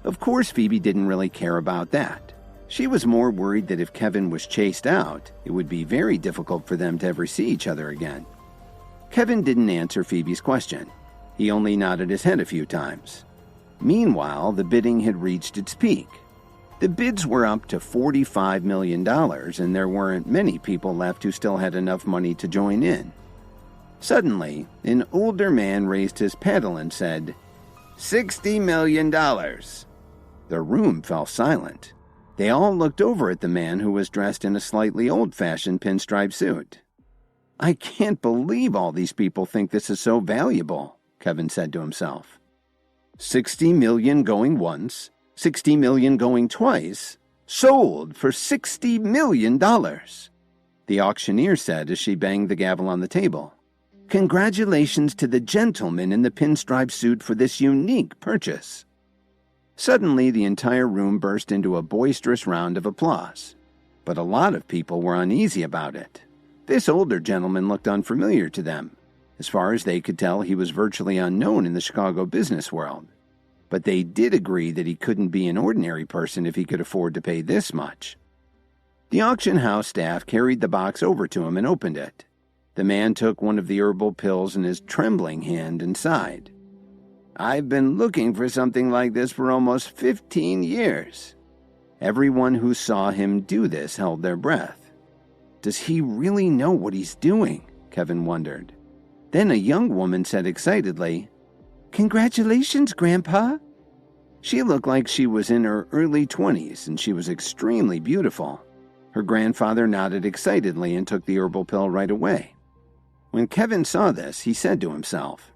Of course, Phoebe didn't really care about that. She was more worried that if Kevin was chased out, it would be very difficult for them to ever see each other again. Kevin didn't answer Phoebe's question. He only nodded his head a few times. Meanwhile, the bidding had reached its peak. The bids were up to $45 million, and there weren't many people left who still had enough money to join in. Suddenly, an older man raised his paddle and said, $60 million. The room fell silent. They all looked over at the man who was dressed in a slightly old-fashioned pinstripe suit. I can't believe all these people think this is so valuable, Kevin said to himself. 60 million going once, 60 million going twice, sold for $60 million, the auctioneer said as she banged the gavel on the table. Congratulations to the gentleman in the pinstripe suit for this unique purchase. Suddenly, the entire room burst into a boisterous round of applause. But a lot of people were uneasy about it. This older gentleman looked unfamiliar to them. As far as they could tell, he was virtually unknown in the Chicago business world. But they did agree that he couldn't be an ordinary person if he could afford to pay this much. The auction house staff carried the box over to him and opened it. The man took one of the herbal pills in his trembling hand and sighed. I've been looking for something like this for almost 15 years. Everyone who saw him do this held their breath. Does he really know what he's doing? Kevin wondered. Then a young woman said excitedly, Congratulations, Grandpa. She looked like she was in her early 20s, and she was extremely beautiful. Her grandfather nodded excitedly and took the herbal pill right away. When Kevin saw this, he said to himself,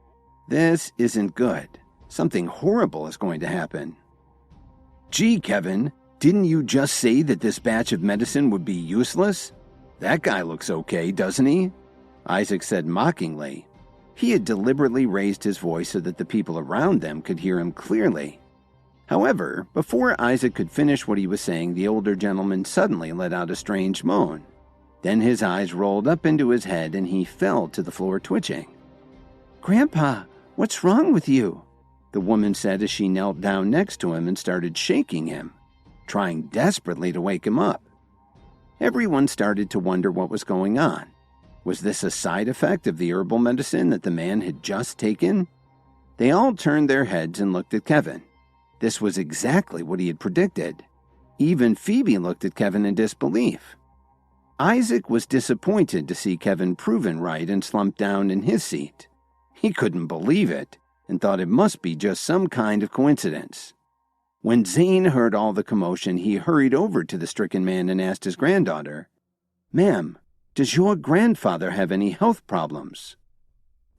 This isn't good. Something horrible is going to happen. Gee, Kevin, didn't you just say that this batch of medicine would be useless? That guy looks okay, doesn't he? Isaac said mockingly. He had deliberately raised his voice so that the people around them could hear him clearly. However, before Isaac could finish what he was saying, the older gentleman suddenly let out a strange moan. Then his eyes rolled up into his head and he fell to the floor twitching. Grandpa, what's wrong with you? The woman said as she knelt down next to him and started shaking him, trying desperately to wake him up. Everyone started to wonder what was going on. Was this a side effect of the herbal medicine that the man had just taken? They all turned their heads and looked at Kevin. This was exactly what he had predicted. Even Phoebe looked at Kevin in disbelief. Isaac was disappointed to see Kevin proven right and slumped down in his seat. He couldn't believe it and thought it must be just some kind of coincidence. When Zane heard all the commotion, he hurried over to the stricken man and asked his granddaughter, "Ma'am, does your grandfather have any health problems?"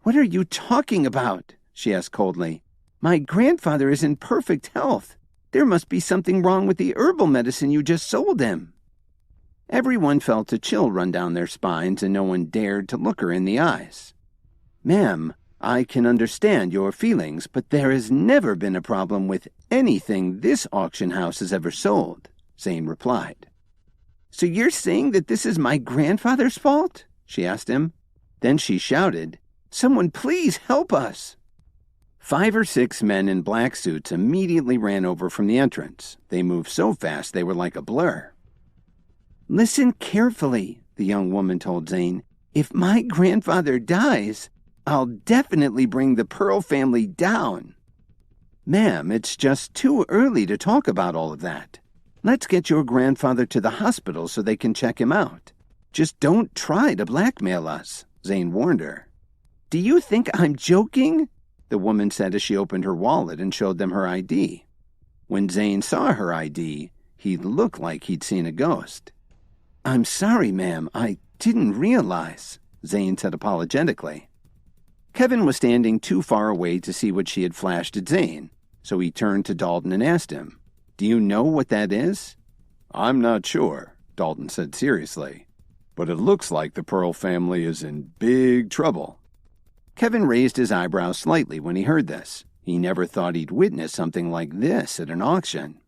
"What are you talking about?" she asked coldly. "My grandfather is in perfect health. There must be something wrong with the herbal medicine you just sold him." Everyone felt a chill run down their spines and no one dared to look her in the eyes. "Ma'am, I can understand your feelings, but there has never been a problem with anything this auction house has ever sold," Zane replied. "So you're saying that this is my grandfather's fault?" she asked him. Then she shouted, "Someone please help us!" 5 or 6 men in black suits immediately ran over from the entrance. They moved so fast they were like a blur. "Listen carefully," the young woman told Zane. "If my grandfather dies, I'll definitely bring the Pearl family down." "Ma'am, it's just too early to talk about all of that. Let's get your grandfather to the hospital so they can check him out. Just don't try to blackmail us," Zane warned her. "Do you think I'm joking?" the woman said as she opened her wallet and showed them her ID. When Zane saw her ID, he looked like he'd seen a ghost. "I'm sorry, ma'am, I didn't realize," Zane said apologetically. Kevin was standing too far away to see what she had flashed at Zane, so he turned to Dalton and asked him, "Do you know what that is?" "I'm not sure," Dalton said seriously, "but it looks like the Pearl family is in big trouble." Kevin raised his eyebrows slightly when he heard this. He never thought he'd witness something like this at an auction.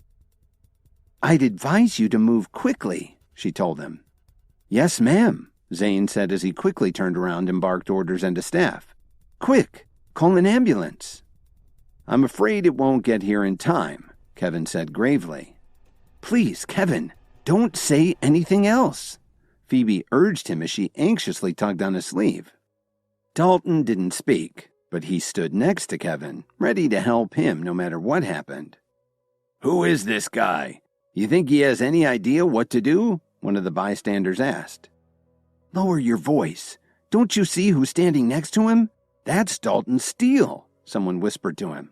"I'd advise you to move quickly," she told him. "Yes, ma'am," Zane said as he quickly turned around and barked orders into staff. "Quick, call an ambulance." "I'm afraid it won't get here in time," Kevin said gravely. "Please, Kevin, don't say anything else," Phoebe urged him as she anxiously tugged on his sleeve. Dalton didn't speak, but he stood next to Kevin, ready to help him no matter what happened. "Who is this guy? You think he has any idea what to do?" one of the bystanders asked. "Lower your voice. Don't you see who's standing next to him? That's Dalton Steele," someone whispered to him.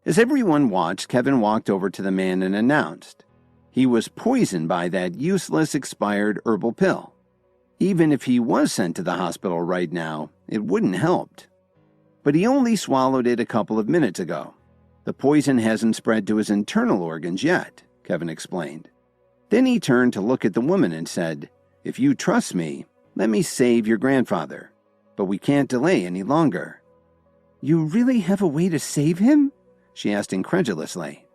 As everyone watched, Kevin walked over to the man and announced, he was poisoned by that useless expired herbal pill. Even if he was sent to the hospital right now, it wouldn't help. But he only swallowed it a couple of minutes ago. The poison hasn't spread to his internal organs yet, Kevin explained. Then he turned to look at the woman and said, "If you trust me, let me save your grandfather. But we can't delay any longer." "You really have a way to save him?" she asked incredulously.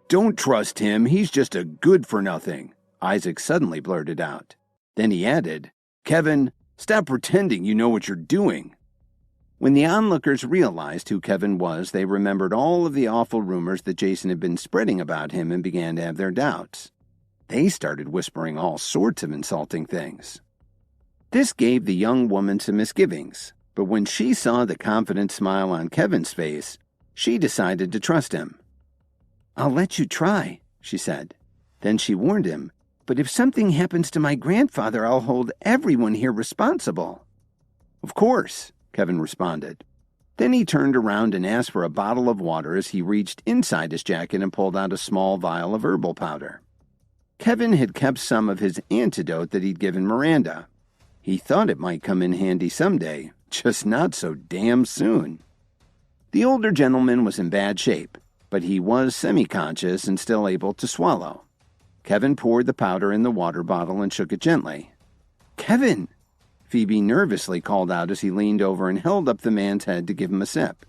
"Don't trust him, he's just a good-for-nothing," Isaac suddenly blurted out. Then he added, "Kevin, stop pretending you know what you're doing." When the onlookers realized who Kevin was, they remembered all of the awful rumors that Jason had been spreading about him and began to have their doubts. They started whispering all sorts of insulting things. This gave the young woman some misgivings, but when she saw the confident smile on Kevin's face, she decided to trust him. "I'll let you try," she said. Then she warned him, "But if something happens to my grandfather, I'll hold everyone here responsible." "Of course," Kevin responded. Then he turned around and asked for a bottle of water as he reached inside his jacket and pulled out a small vial of herbal powder. Kevin had kept some of his antidote that he'd given Miranda. He thought it might come in handy someday, just not so damn soon. The older gentleman was in bad shape, but he was semi-conscious and still able to swallow. Kevin poured the powder in the water bottle and shook it gently. "Kevin!" Phoebe nervously called out as he leaned over and held up the man's head to give him a sip.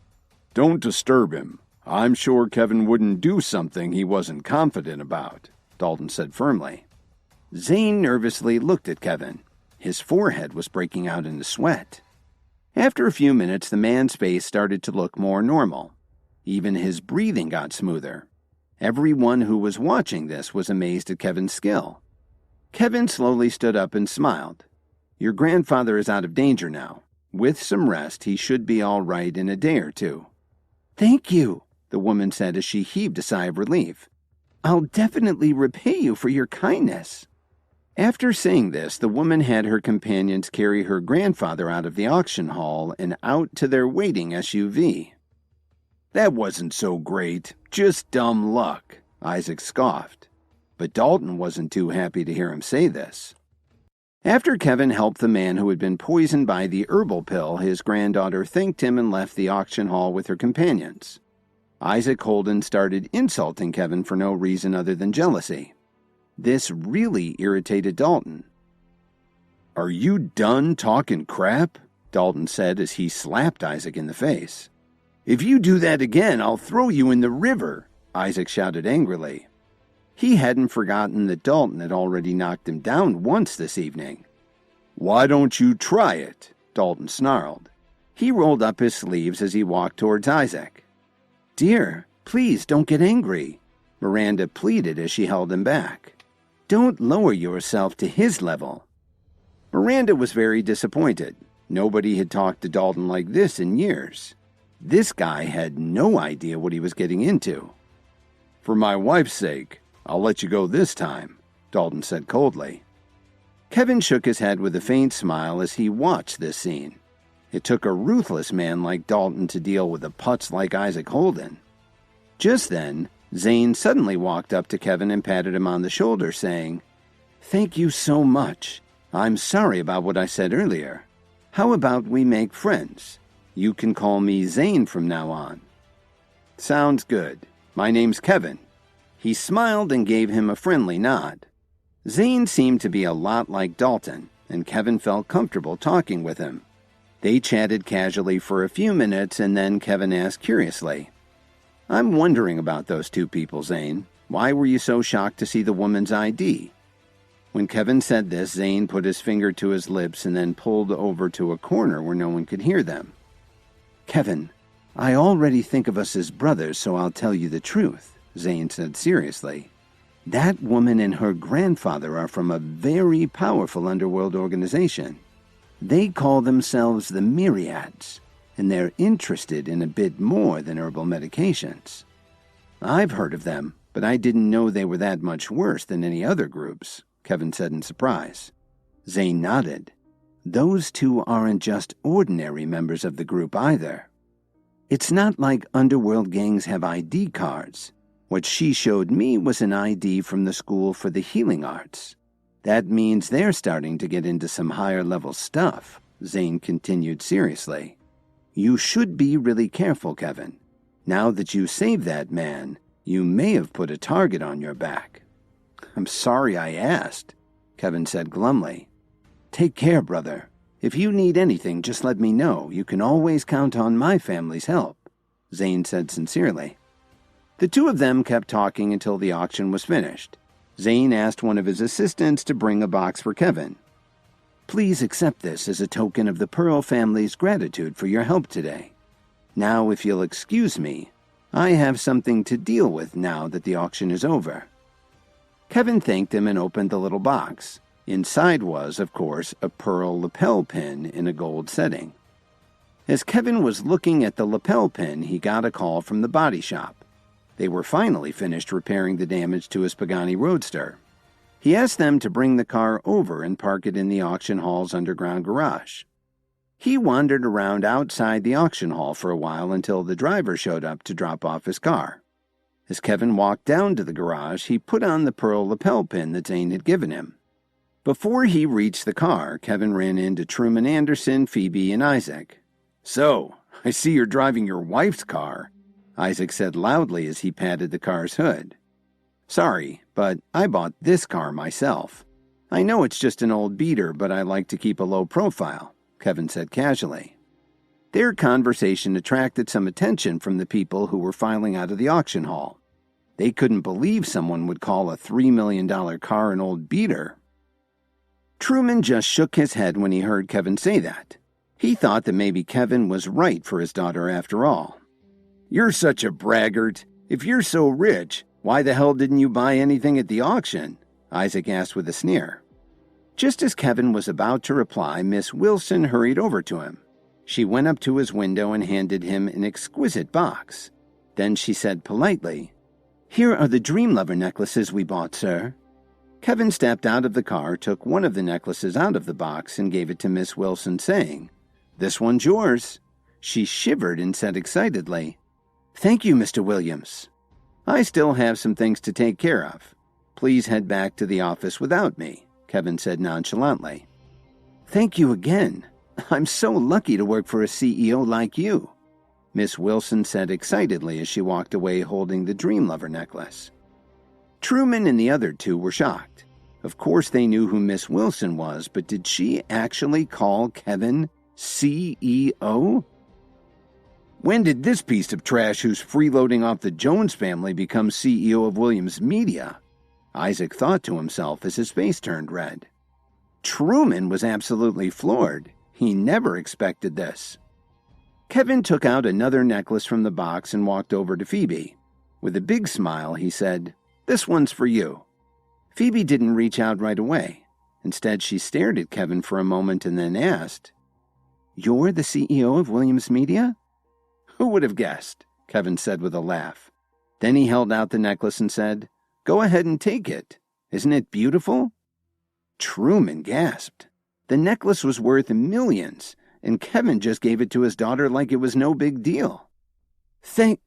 "Don't disturb him. I'm sure Kevin wouldn't do something he wasn't confident about," Dalton said firmly. Zane nervously looked at Kevin. His forehead was breaking out into sweat. After a few minutes, the man's face started to look more normal. Even his breathing got smoother. Everyone who was watching this was amazed at Kevin's skill. Kevin slowly stood up and smiled. "Your grandfather is out of danger now. With some rest, he should be all right in a day or two." "Thank you," the woman said as she heaved a sigh of relief. "I'll definitely repay you for your kindness." After saying this, the woman had her companions carry her grandfather out of the auction hall and out to their waiting SUV. "That wasn't so great, just dumb luck," Isaac scoffed. But Dalton wasn't too happy to hear him say this. After Kevin helped the man who had been poisoned by the herbal pill, his granddaughter thanked him and left the auction hall with her companions. Isaac Holden started insulting Kevin for no reason other than jealousy. This really irritated Dalton. "Are you done talking crap?" Dalton said as he slapped Isaac in the face. "If you do that again, I'll throw you in the river," Isaac shouted angrily. He hadn't forgotten that Dalton had already knocked him down once this evening. "Why don't you try it?" Dalton snarled. He rolled up his sleeves as he walked towards Isaac. "Dear, please don't get angry," Miranda pleaded as she held him back. "Don't lower yourself to his level." Miranda was very disappointed. Nobody had talked to Dalton like this in years. This guy had no idea what he was getting into. "For my wife's sake, I'll let you go this time," Dalton said coldly. Kevin shook his head with a faint smile as he watched this scene. It took a ruthless man like Dalton to deal with a putz like Isaac Holden. Just then, Zane suddenly walked up to Kevin and patted him on the shoulder, saying, "Thank you so much. I'm sorry about what I said earlier. How about we make friends? You can call me Zane from now on." "Sounds good. My name's Kevin." He smiled and gave him a friendly nod. Zane seemed to be a lot like Dalton, and Kevin felt comfortable talking with him. They chatted casually for a few minutes, and then Kevin asked curiously, "I'm wondering about those two people, Zane. Why were you so shocked to see the woman's ID?" When Kevin said this, Zane put his finger to his lips and then pulled over to a corner where no one could hear them. "Kevin, I already think of us as brothers, so I'll tell you the truth," Zane said seriously. "That woman and her grandfather are from a very powerful underworld organization. They call themselves the Myriads, and they're interested in a bit more than herbal medications. I've heard of them, but I didn't know they were that much worse than any other groups," Kevin said in surprise. Zane nodded. "Those two aren't just ordinary members of the group either. It's not like underworld gangs have ID cards. What she showed me was an ID from the School for the Healing Arts. That means they're starting to get into some higher-level stuff," Zane continued seriously. "You should be really careful, Kevin. Now that you saved that man, you may have put a target on your back." "I'm sorry I asked," Kevin said glumly. "Take care, brother. If you need anything, just let me know. You can always count on my family's help," Zane said sincerely. The two of them kept talking until the auction was finished. Zane asked one of his assistants to bring a box for Kevin. "Please accept this as a token of the Pearl family's gratitude for your help today. Now, if you'll excuse me, I have something to deal with now that the auction is over." Kevin thanked him and opened the little box. Inside was, of course, a pearl lapel pin in a gold setting. As Kevin was looking at the lapel pin, he got a call from the body shop. They were finally finished repairing the damage to his Pagani Roadster. He asked them to bring the car over and park it in the auction hall's underground garage. He wandered around outside the auction hall for a while until the driver showed up to drop off his car. As Kevin walked down to the garage, he put on the pearl lapel pin that Zane had given him. Before he reached the car, Kevin ran into Truman Anderson, Phoebe, and Isaac. "So, I see you're driving your wife's car," Isaac said loudly as he patted the car's hood. "Sorry, but I bought this car myself. I know it's just an old beater, but I like to keep a low profile," Kevin said casually. Their conversation attracted some attention from the people who were filing out of the auction hall. They couldn't believe someone would call a $3 million car an old beater. Truman just shook his head when he heard Kevin say that. He thought that maybe Kevin was right for his daughter after all. "You're such a braggart. If you're so rich, why the hell didn't you buy anything at the auction?" Isaac asked with a sneer. Just as Kevin was about to reply, Miss Wilson hurried over to him. She went up to his window and handed him an exquisite box. Then she said politely, "Here are the Dream Lover necklaces we bought, sir." Kevin stepped out of the car, took one of the necklaces out of the box, and gave it to Miss Wilson, saying, "This one's yours." She shivered and said excitedly, "Thank you, Mr. Williams. I still have some things to take care of. Please head back to the office without me," Kevin said nonchalantly. "Thank you again. I'm so lucky to work for a CEO like you," Miss Wilson said excitedly as she walked away holding the Dream Lover necklace. Truman and the other two were shocked. Of course they knew who Miss Wilson was, but did she actually call Kevin CEO? When did this piece of trash who's freeloading off the Jones family become CEO of Williams Media? Isaac thought to himself as his face turned red. Truman was absolutely floored. He never expected this. Kevin took out another necklace from the box and walked over to Phoebe. With a big smile, he said, "This one's for you." Phoebe didn't reach out right away. Instead, she stared at Kevin for a moment and then asked, "You're the CEO of Williams Media?" "Who would have guessed?" Kevin said with a laugh. Then he held out the necklace and said, "Go ahead and take it. Isn't it beautiful?" Truman gasped. The necklace was worth millions, and Kevin just gave it to his daughter like it was no big deal. Thank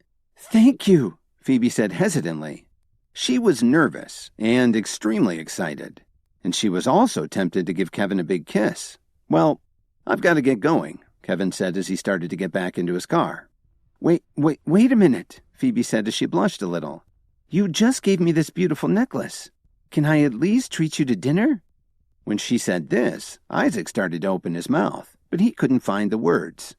you," Phoebe said hesitantly. She was nervous and extremely excited, and she was also tempted to give Kevin a big kiss. "Well, I've got to get going," Kevin said as he started to get back into his car. Wait a minute," Phoebe said as she blushed a little. "You just gave me this beautiful necklace. Can I at least treat you to dinner?" When she said this, Isaac started to open his mouth, but he couldn't find the words.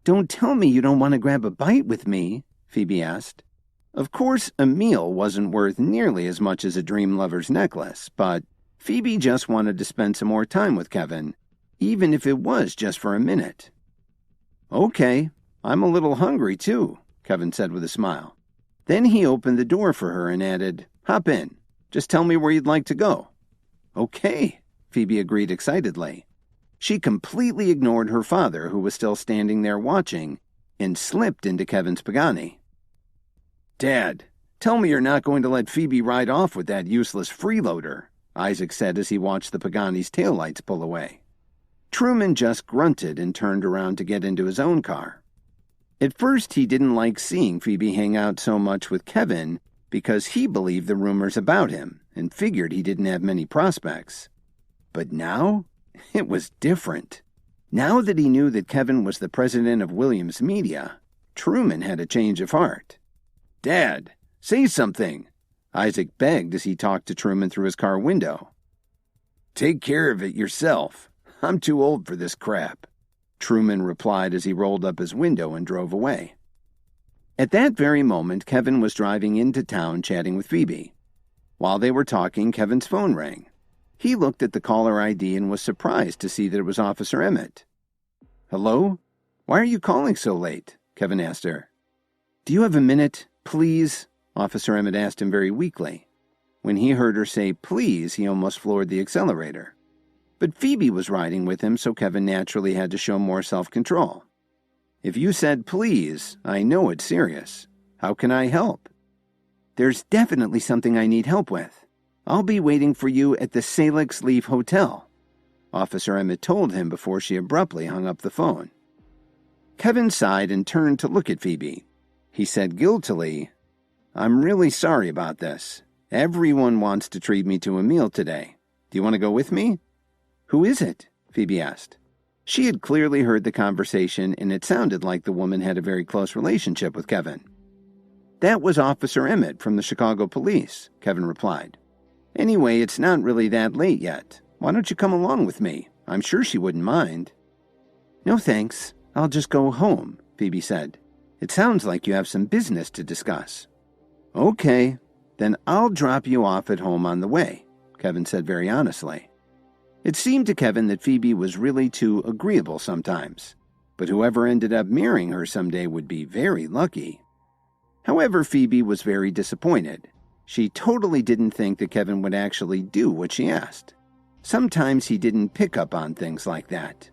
"Don't tell me you don't want to grab a bite with me," Phoebe asked. Of course, a meal wasn't worth nearly as much as a Dream Lover's necklace, but Phoebe just wanted to spend some more time with Kevin, even if it was just for a minute. "Okay, I'm a little hungry too," Kevin said with a smile. Then he opened the door for her and added, "Hop in. Just tell me where you'd like to go." "Okay," Phoebe agreed excitedly. She completely ignored her father, who was still standing there watching, and slipped into Kevin's Pagani. "Dad, tell me you're not going to let Phoebe ride off with that useless freeloader," Isaac said as he watched the Pagani's taillights pull away. Truman just grunted and turned around to get into his own car. At first, he didn't like seeing Phoebe hang out so much with Kevin because he believed the rumors about him and figured he didn't have many prospects. But now, it was different. Now that he knew that Kevin was the president of Williams Media, Truman had a change of heart. "Dad, say something," Isaac begged as he talked to Truman through his car window. "Take care of it yourself. I'm too old for this crap," Truman replied as he rolled up his window and drove away. At that very moment, Kevin was driving into town chatting with Phoebe. While they were talking, Kevin's phone rang. He looked at the caller ID and was surprised to see that it was Officer Emmett. "Hello? Why are you calling so late?" Kevin asked her. "Do you have a minute, please?" Officer Emmett asked him very weakly. When he heard her say please, he almost floored the accelerator. But Phoebe was riding with him, so Kevin naturally had to show more self-control. "If you said please, I know it's serious. How can I help?" "There's definitely something I need help with. I'll be waiting for you at the Salix Leaf Hotel," Officer Emmett told him before she abruptly hung up the phone. Kevin sighed and turned to look at Phoebe. He said guiltily, "I'm really sorry about this. Everyone wants to treat me to a meal today. Do you want to go with me?" "Who is it?" Phoebe asked. She had clearly heard the conversation, and it sounded like the woman had a very close relationship with Kevin. "That was Officer Emmett from the Chicago Police," Kevin replied. "Anyway, it's not really that late yet. Why don't you come along with me? I'm sure she wouldn't mind." "No thanks. I'll just go home," Phoebe said. "It sounds like you have some business to discuss." "Okay, then I'll drop you off at home on the way," Kevin said very honestly. It seemed to Kevin that Phoebe was really too agreeable sometimes, but whoever ended up marrying her someday would be very lucky. However, Phoebe was very disappointed. She totally didn't think that Kevin would actually do what she asked. Sometimes he didn't pick up on things like that.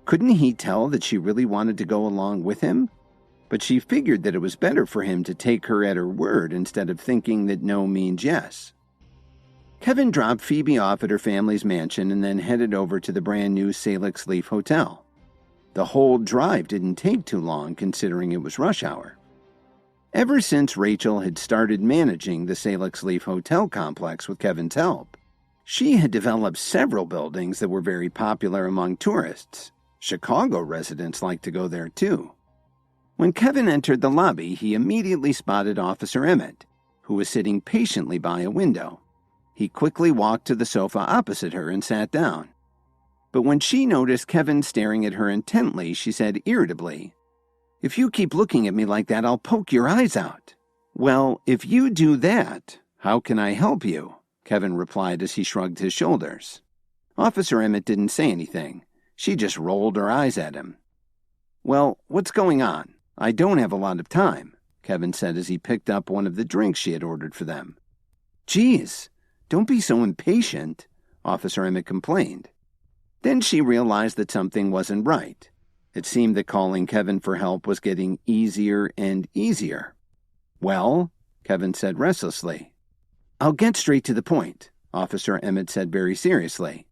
Couldn't he tell that she really wanted to go along with him? but she figured that it was better for him to take her at her word instead of thinking that no means yes. Kevin dropped Phoebe off at her family's mansion and then headed over to the brand new Salix Leaf Hotel. The whole drive didn't take too long considering it was rush hour. Ever since Rachel had started managing the Salix Leaf Hotel complex with Kevin's help, she had developed several buildings that were very popular among tourists. Chicago residents liked to go there too. When Kevin entered the lobby, he immediately spotted Officer Emmett, who was sitting patiently by a window. He quickly walked to the sofa opposite her and sat down. But when she noticed Kevin staring at her intently, she said irritably, "If you keep looking at me like that, I'll poke your eyes out." "Well, if you do that, how can I help you?" Kevin replied as he shrugged his shoulders. Officer Emmett didn't say anything. She just rolled her eyes at him. "Well, what's going on? I don't have a lot of time," Kevin said as he picked up one of the drinks she had ordered for them. "Geez, don't be so impatient," Officer Emmett complained. Then she realized that something wasn't right. It seemed that calling Kevin for help was getting easier and easier. "Well," Kevin said restlessly. "I'll get straight to the point," Officer Emmett said very seriously.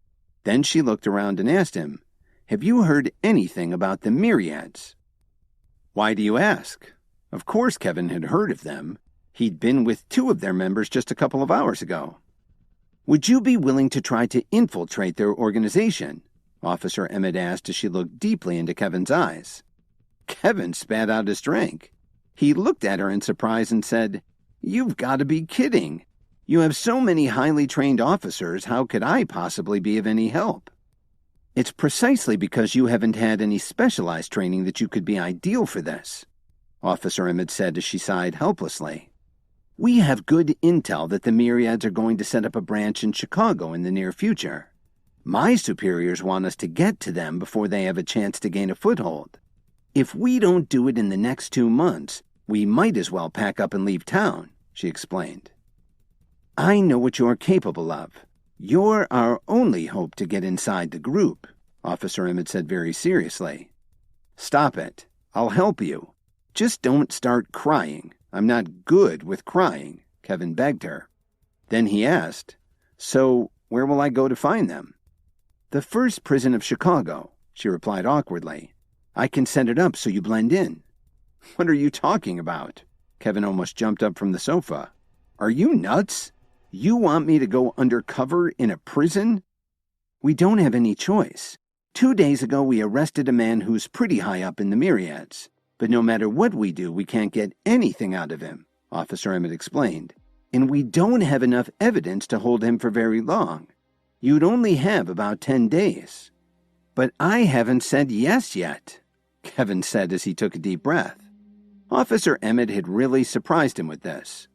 Then she looked around and asked him, "Have you heard anything about the Myriads?" "Why do you ask?" Of course Kevin had heard of them. He'd been with 2 of their members just a couple of hours ago. "Would you be willing to try to infiltrate their organization?" Officer Emmett asked as she looked deeply into Kevin's eyes. Kevin spat out his drink. He looked at her in surprise and said, "You've got to be kidding. You have so many highly trained officers, how could I possibly be of any help?" "It's precisely because you haven't had any specialized training that you could be ideal for this," Officer Emmett said as she sighed helplessly. "We have good intel that the Myriads are going to set up a branch in Chicago in the near future. My superiors want us to get to them before they have a chance to gain a foothold. If we don't do it in the next 2 months, we might as well pack up and leave town," she explained. "I know what you're capable of. You're our only hope to get inside the group," Officer Emmett said very seriously. "Stop it. I'll help you. Just don't start crying. I'm not good with crying," Kevin begged her. Then he asked, "So where will I go to find them?" "The first prison of Chicago," she replied awkwardly. "I can set it up so you blend in." "What are you talking about?" Kevin almost jumped up from the sofa. "Are you nuts? You want me to go undercover in a prison?" "We don't have any choice. 2 days ago we arrested a man who's pretty high up in the Myriads. But no matter what we do, we can't get anything out of him," Officer Emmett explained. "And we don't have enough evidence to hold him for very long. You'd only have about 10 days. "But I haven't said yes yet," Kevin said as he took a deep breath. Officer Emmett had really surprised him with this.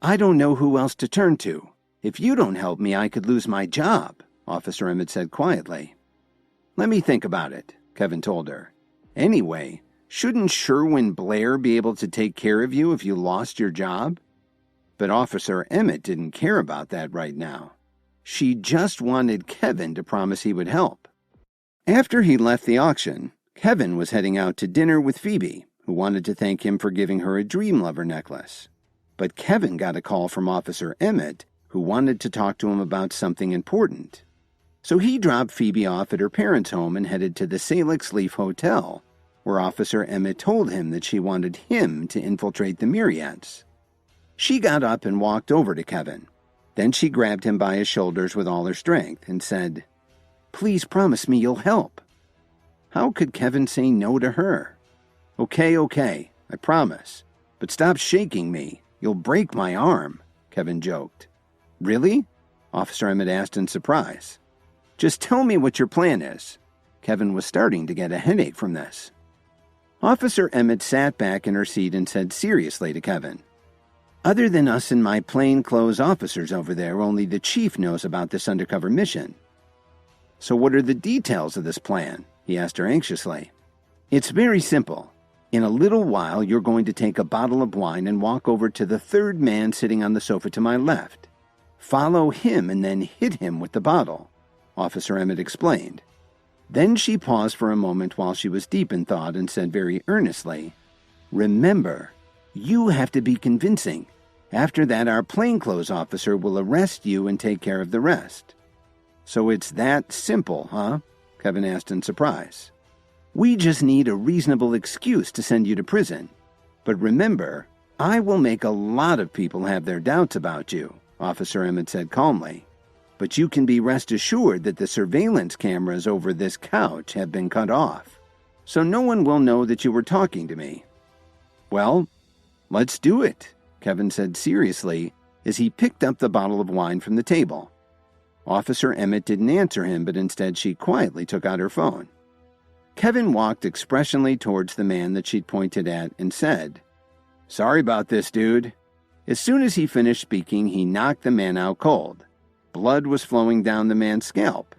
"I don't know who else to turn to. If you don't help me, I could lose my job," Officer Emmett said quietly. "Let me think about it," Kevin told her. "Anyway, shouldn't Sherwin Blair be able to take care of you if you lost your job?" But Officer Emmett didn't care about that right now. She just wanted Kevin to promise he would help. After he left the auction, Kevin was heading out to dinner with Phoebe, who wanted to thank him for giving her a Dream Lover necklace. But Kevin got a call from Officer Emmett, who wanted to talk to him about something important. So he dropped Phoebe off at her parents' home and headed to the Salix Leaf Hotel, where Officer Emmett told him that she wanted him to infiltrate the Myriads. She got up and walked over to Kevin. Then she grabbed him by his shoulders with all her strength and said, "Please promise me you'll help." How could Kevin say no to her? Okay, I promise. But stop shaking me. You'll break my arm," Kevin joked. "Really?" Officer Emmett asked in surprise. "Just tell me what your plan is." Kevin was starting to get a headache from this. Officer Emmett sat back in her seat and said seriously to Kevin, "Other than us and my plainclothes officers over there, only the chief knows about this undercover mission." "So what are the details of this plan?" he asked her anxiously. "It's very simple. In a little while, you're going to take a bottle of wine and walk over to the 3rd man sitting on the sofa to my left. Follow him and then hit him with the bottle," Officer Emmett explained. Then she paused for a moment while she was deep in thought and said very earnestly, Remember, you have to be convincing. After that, our plainclothes officer will arrest you and take care of the rest." "So it's that simple, huh?" Kevin asked in surprise. "We just need a reasonable excuse to send you to prison. But remember, I will make a lot of people have their doubts about you," Officer Emmett said calmly. "But you can be rest assured that the surveillance cameras over this couch have been cut off, so no one will know that you were talking to me." "Well, let's do it," Kevin said seriously as he picked up the bottle of wine from the table. Officer Emmett didn't answer him, but instead she quietly took out her phone. Kevin walked expressionally towards the man that she'd pointed at and said, "Sorry about this, dude." As soon as he finished speaking, he knocked the man out cold. Blood was flowing down the man's scalp.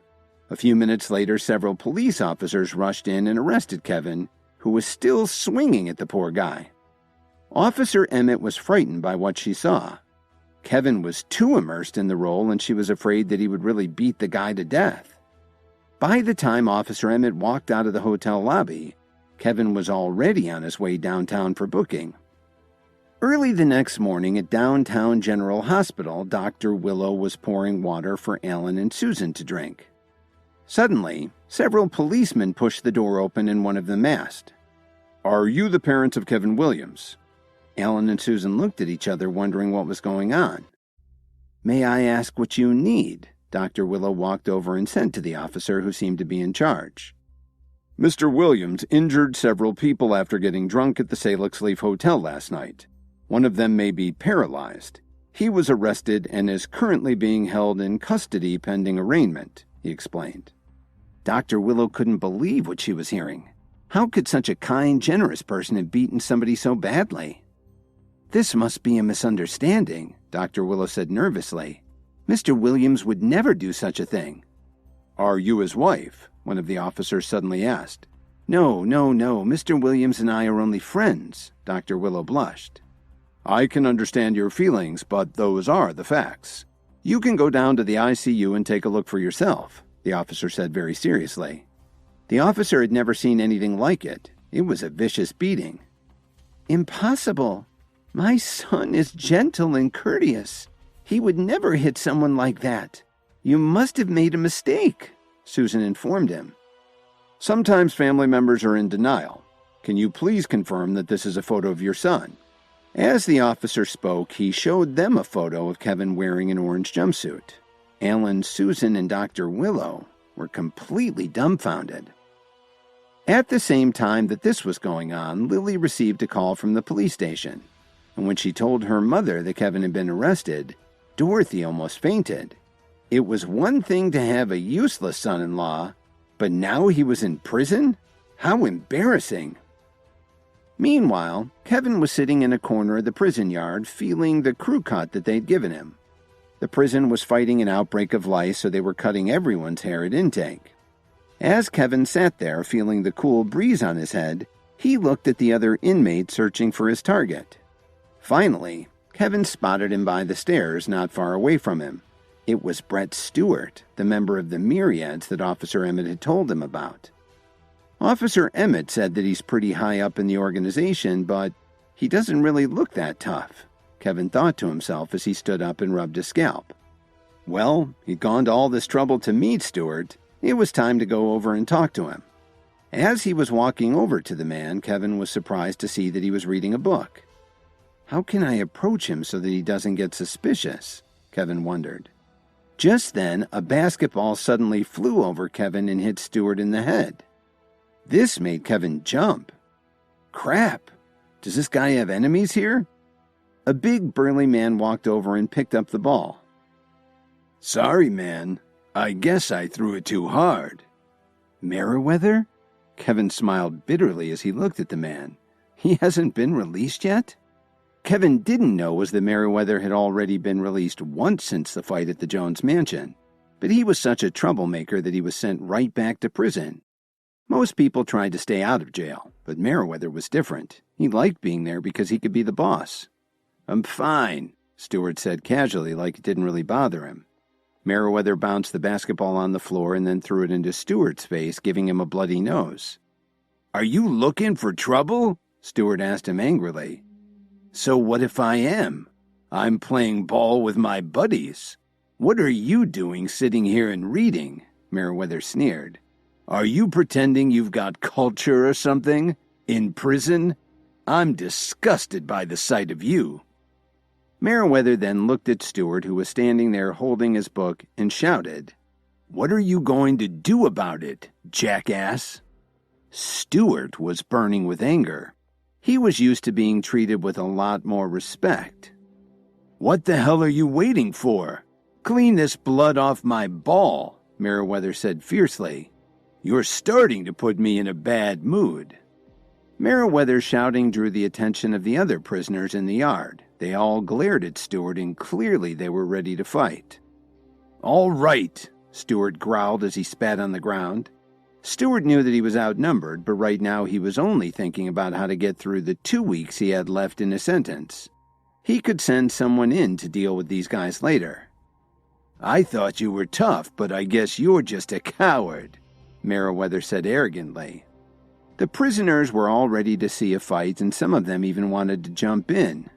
A few minutes later, several police officers rushed in and arrested Kevin, who was still swinging at the poor guy. Officer Emmett was frightened by what she saw. Kevin was too immersed in the role, and she was afraid that he would really beat the guy to death. By the time Officer Emmett walked out of the hotel lobby, Kevin was already on his way downtown for booking. Early the next morning at downtown General Hospital, Dr. Willow was pouring water for Alan and Susan to drink. Suddenly, several policemen pushed the door open and one of them asked, "Are you the parents of Kevin Williams?" Alan and Susan looked at each other, wondering what was going on. "May I ask what you need?" Dr. Willow walked over and said to the officer who seemed to be in charge. "Mr. Williams injured several people after getting drunk at the Salix Leaf Hotel last night. One of them may be paralyzed. He was arrested and is currently being held in custody pending arraignment," he explained. Dr. Willow couldn't believe what she was hearing. How could such a kind, generous person have beaten somebody so badly? "This must be a misunderstanding," Dr. Willow said nervously. "Mr. Williams would never do such a thing." "Are you his wife?" one of the officers suddenly asked. No, Mr. Williams and I are only friends," Dr. Willow blushed. "I can understand your feelings, but those are the facts. You can go down to the ICU and take a look for yourself," the officer said very seriously. The officer had never seen anything like it. It was a vicious beating. "Impossible. My son is gentle and courteous. He would never hit someone like that. You must have made a mistake," Susan informed him. "Sometimes family members are in denial. Can you please confirm that this is a photo of your son?" As the officer spoke, he showed them a photo of Kevin wearing an orange jumpsuit. Alan, Susan, and Dr. Willow were completely dumbfounded. At the same time that this was going on, Lily received a call from the police station. And when she told her mother that Kevin had been arrested, Dorothy almost fainted. It was one thing to have a useless son-in-law, but now he was in prison? How embarrassing! Meanwhile, Kevin was sitting in a corner of the prison yard feeling the crew cut that they'd given him. The prison was fighting an outbreak of lice, so they were cutting everyone's hair at intake. As Kevin sat there feeling the cool breeze on his head, he looked at the other inmate searching for his target. Finally, Kevin spotted him by the stairs not far away from him. It was Brett Stewart, the member of the Myriads that Officer Emmett had told him about. Officer Emmett said that he's pretty high up in the organization, but he doesn't really look that tough, Kevin thought to himself as he stood up and rubbed his scalp. Well, he'd gone to all this trouble to meet Stewart. It was time to go over and talk to him. As he was walking over to the man, Kevin was surprised to see that he was reading a book. How can I approach him so that he doesn't get suspicious? Kevin wondered. Just then, a basketball suddenly flew over Kevin and hit Stewart in the head. This made Kevin jump. Crap! Does this guy have enemies here? A big burly man walked over and picked up the ball. Sorry, man. I guess I threw it too hard. Merriweather? Kevin smiled bitterly as he looked at the man. He hasn't been released yet? Kevin didn't know was that Merriweather had already been released once since the fight at the Jones mansion, but he was such a troublemaker that he was sent right back to prison. Most people tried to stay out of jail, but Merriweather was different. He liked being there because he could be the boss. I'm fine, Stewart said casually like it didn't really bother him. Merriweather bounced the basketball on the floor and then threw it into Stewart's face, giving him a bloody nose. Are you looking for trouble? Stewart asked him angrily. So what if I am? I'm playing ball with my buddies. What are you doing sitting here and reading? Meriwether sneered. Are you pretending you've got culture or something? In prison? I'm disgusted by the sight of you. Meriwether then looked at Stewart, who was standing there holding his book, and shouted, What are you going to do about it, jackass? Stewart was burning with anger. He was used to being treated with a lot more respect. What the hell are you waiting for? Clean this blood off my ball, Meriwether said fiercely. You're starting to put me in a bad mood. Meriwether's shouting drew the attention of the other prisoners in the yard. They all glared at Stewart, and clearly they were ready to fight. All right, Stewart growled as he spat on the ground. Stewart knew that he was outnumbered, but right now he was only thinking about how to get through the 2 weeks he had left in his sentence. He could send someone in to deal with these guys later. I thought you were tough, but I guess you're just a coward, Meriwether said arrogantly. The prisoners were all ready to see a fight, and some of them even wanted to jump in.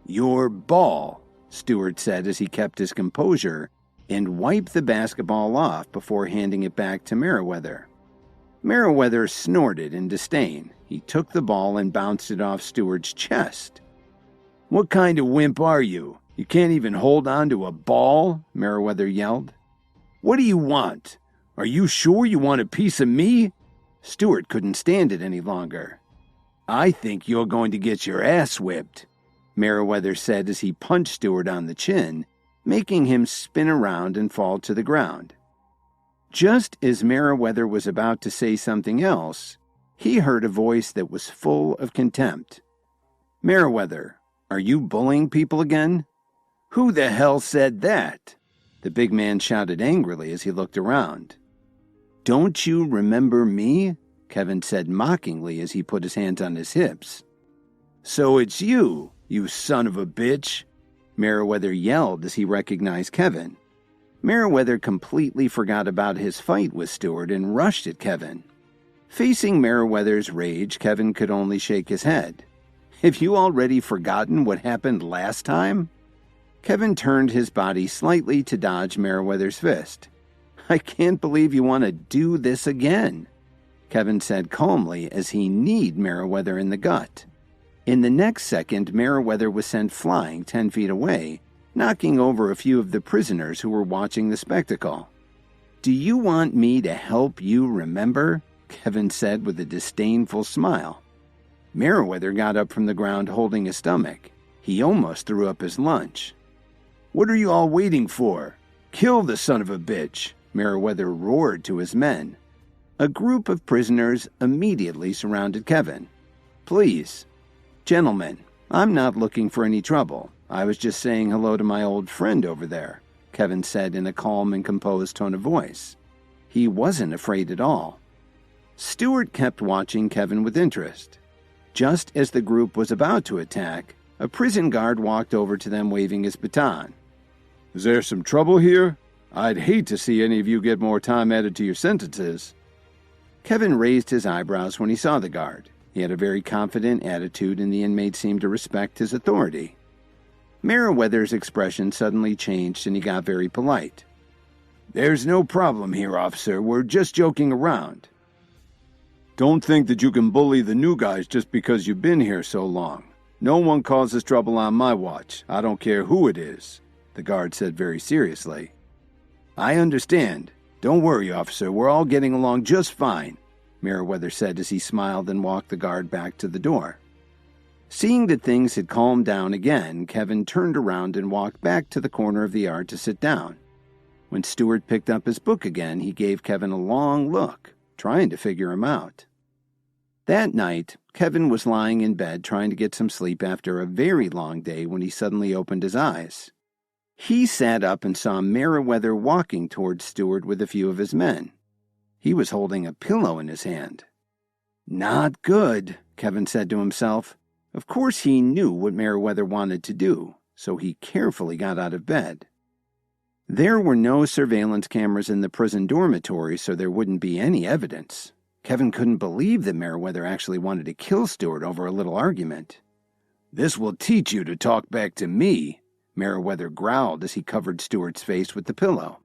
Your ball, Stewart said as he kept his composure and wiped the basketball off before handing it back to Meriwether. Meriwether snorted in disdain. He took the ball and bounced it off Stewart's chest. What kind of wimp are you? You can't even hold on to a ball? Meriwether yelled. What do you want? Are you sure you want a piece of me? Stewart couldn't stand it any longer. I think you're going to get your ass whipped, Meriwether said as he punched Stewart on the chin, making him spin around and fall to the ground. Just as Meriwether was about to say something else, he heard a voice that was full of contempt. Meriwether, are you bullying people again? Who the hell said that? The big man shouted angrily as he looked around. Don't you remember me? Kevin said mockingly as he put his hands on his hips. So it's you, you son of a bitch, Meriwether yelled as he recognized Kevin. Meriwether completely forgot about his fight with Stewart and rushed at Kevin. Facing Meriwether's rage, Kevin could only shake his head. Have you already forgotten what happened last time? Kevin turned his body slightly to dodge Meriwether's fist. I can't believe you want to do this again, Kevin said calmly as he kneed Meriwether in the gut. In the next second, Meriwether was sent flying 10 feet away, knocking over a few of the prisoners who were watching the spectacle. Do you want me to help you remember? Kevin said with a disdainful smile. Meriwether got up from the ground holding his stomach. He almost threw up his lunch. What are you all waiting for? Kill the son of a bitch, Meriwether roared to his men. A group of prisoners immediately surrounded Kevin. Please, gentlemen, I'm not looking for any trouble. I was just saying hello to my old friend over there, Kevin said in a calm and composed tone of voice. He wasn't afraid at all. Stewart kept watching Kevin with interest. Just as the group was about to attack, a prison guard walked over to them waving his baton. Is there some trouble here? I'd hate to see any of you get more time added to your sentences. Kevin raised his eyebrows when he saw the guard. He had a very confident attitude, and the inmate seemed to respect his authority. Meriwether's expression suddenly changed, and he got very polite. There's no problem here, officer. We're just joking around. Don't think that you can bully the new guys just because you've been here so long. No one causes trouble on my watch. I don't care who it is, the guard said very seriously. I understand. Don't worry, officer. We're all getting along just fine, Meriwether said as he smiled and walked the guard back to the door. Seeing that things had calmed down again, Kevin turned around and walked back to the corner of the yard to sit down. When Stewart picked up his book again, he gave Kevin a long look, trying to figure him out. That night, Kevin was lying in bed trying to get some sleep after a very long day when he suddenly opened his eyes. He sat up and saw Meriwether walking towards Stewart with a few of his men. He was holding a pillow in his hand. Not good, Kevin said to himself. Of course he knew what Meriwether wanted to do, so he carefully got out of bed. There were no surveillance cameras in the prison dormitory, so there wouldn't be any evidence. Kevin couldn't believe that Meriwether actually wanted to kill Stewart over a little argument. "This will teach you to talk back to me," Meriwether growled as he covered Stewart's face with the pillow.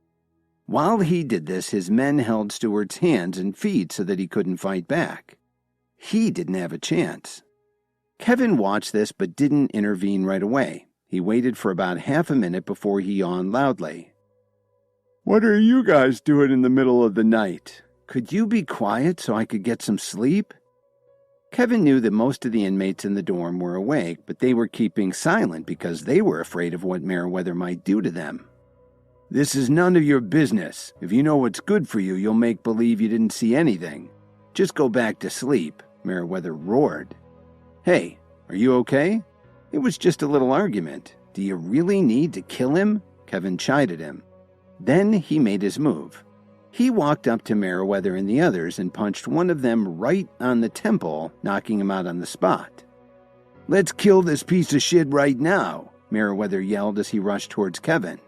While he did this, his men held Stewart's hands and feet so that he couldn't fight back. He didn't have a chance. Kevin watched this but didn't intervene right away. He waited for about half a minute before he yawned loudly. "What are you guys doing in the middle of the night?" "Could you be quiet so I could get some sleep?" Kevin knew that most of the inmates in the dorm were awake, but they were keeping silent because they were afraid of what Meriwether might do to them. "This is none of your business. If you know what's good for you, you'll make believe you didn't see anything. Just go back to sleep," Meriwether roared. "Hey, are you okay? It was just a little argument. Do you really need to kill him?" Kevin chided him. Then he made his move. He walked up to Meriwether and the others and punched one of them right on the temple, knocking him out on the spot. "Let's kill this piece of shit right now," Meriwether yelled as he rushed towards Kevin.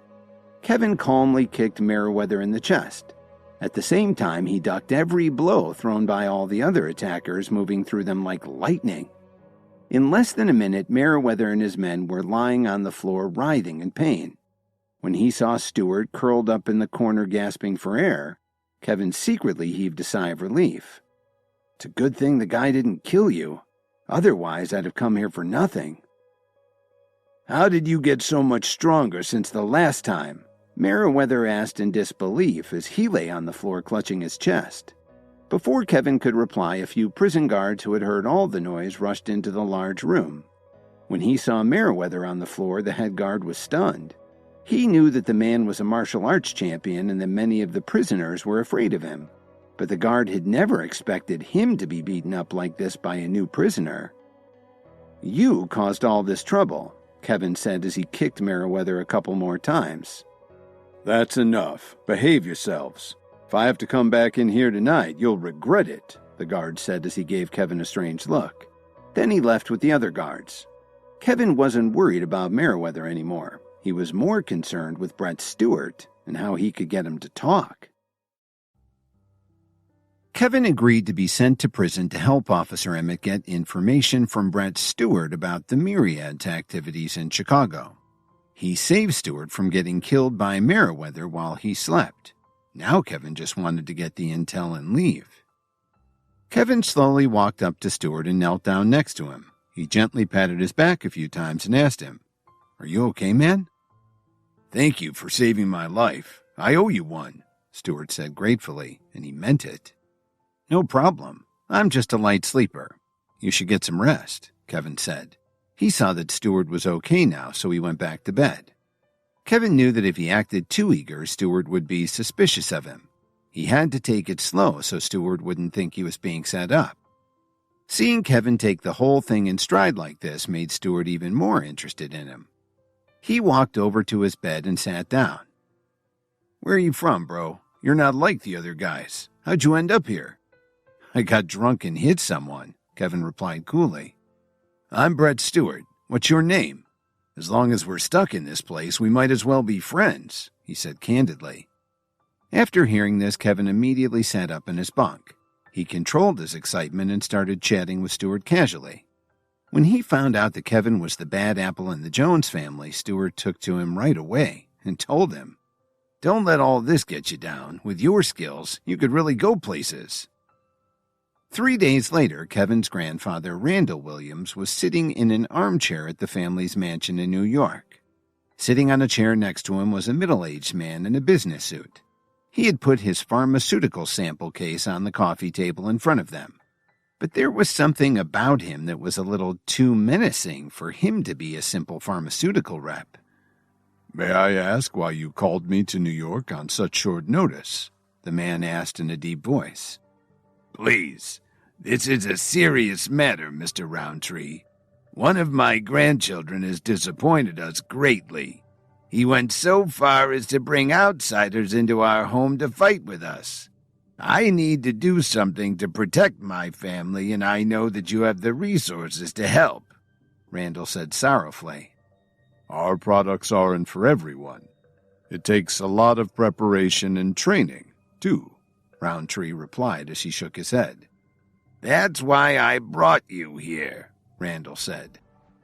Kevin calmly kicked Meriwether in the chest. At the same time, he ducked every blow thrown by all the other attackers, moving through them like lightning. In less than a minute, Meriwether and his men were lying on the floor writhing in pain. When he saw Stewart curled up in the corner gasping for air, Kevin secretly heaved a sigh of relief. "It's a good thing the guy didn't kill you. Otherwise, I'd have come here for nothing." "How did you get so much stronger since the last time?" Meriwether asked in disbelief as he lay on the floor clutching his chest. Before Kevin could reply, a few prison guards who had heard all the noise rushed into the large room. When he saw Meriwether on the floor, the head guard was stunned. He knew that the man was a martial arts champion and that many of the prisoners were afraid of him. But the guard had never expected him to be beaten up like this by a new prisoner. "You caused all this trouble," Kevin said as he kicked Meriwether a couple more times. "That's enough. Behave yourselves. If I have to come back in here tonight, you'll regret it," the guard said as he gave Kevin a strange look. Then he left with the other guards. Kevin wasn't worried about Meriwether anymore. He was more concerned with Brett Stewart and how he could get him to talk. Kevin agreed to be sent to prison to help Officer Emmett get information from Brett Stewart about the Myriad's activities in Chicago. He saved Stewart from getting killed by Meriwether while he slept. Now Kevin just wanted to get the intel and leave. Kevin slowly walked up to Stewart and knelt down next to him. He gently patted his back a few times and asked him, "Are you okay, man?" "Thank you for saving my life. I owe you one," Stewart said gratefully, and he meant it. "No problem. I'm just a light sleeper. You should get some rest," Kevin said. He saw that Stewart was okay now, so he went back to bed. Kevin knew that if he acted too eager, Stewart would be suspicious of him. He had to take it slow so Stewart wouldn't think he was being set up. Seeing Kevin take the whole thing in stride like this made Stewart even more interested in him. He walked over to his bed and sat down. "Where are you from, bro? You're not like the other guys. How'd you end up here?" "I got drunk and hit someone," Kevin replied coolly. "I'm Brett Stewart. What's your name? As long as we're stuck in this place, we might as well be friends," he said candidly. After hearing this, Kevin immediately sat up in his bunk. He controlled his excitement and started chatting with Stewart casually. When he found out that Kevin was the bad apple in the Jones family, Stewart took to him right away and told him, "Don't let all this get you down. With your skills, you could really go places." 3 days later, Kevin's grandfather, Randall Williams, was sitting in an armchair at the family's mansion in New York. Sitting on a chair next to him was a middle-aged man in a business suit. He had put his pharmaceutical sample case on the coffee table in front of them. But there was something about him that was a little too menacing for him to be a simple pharmaceutical rep. "May I ask why you called me to New York on such short notice?" the man asked in a deep voice. "Please, this is a serious matter, Mr. Roundtree. One of my grandchildren has disappointed us greatly. He went so far as to bring outsiders into our home to fight with us. I need to do something to protect my family, and I know that you have the resources to help," Randall said sorrowfully. "Our products aren't for everyone. It takes a lot of preparation and training, too. Roundtree replied as he shook his head. That's why I brought you here, Randall said.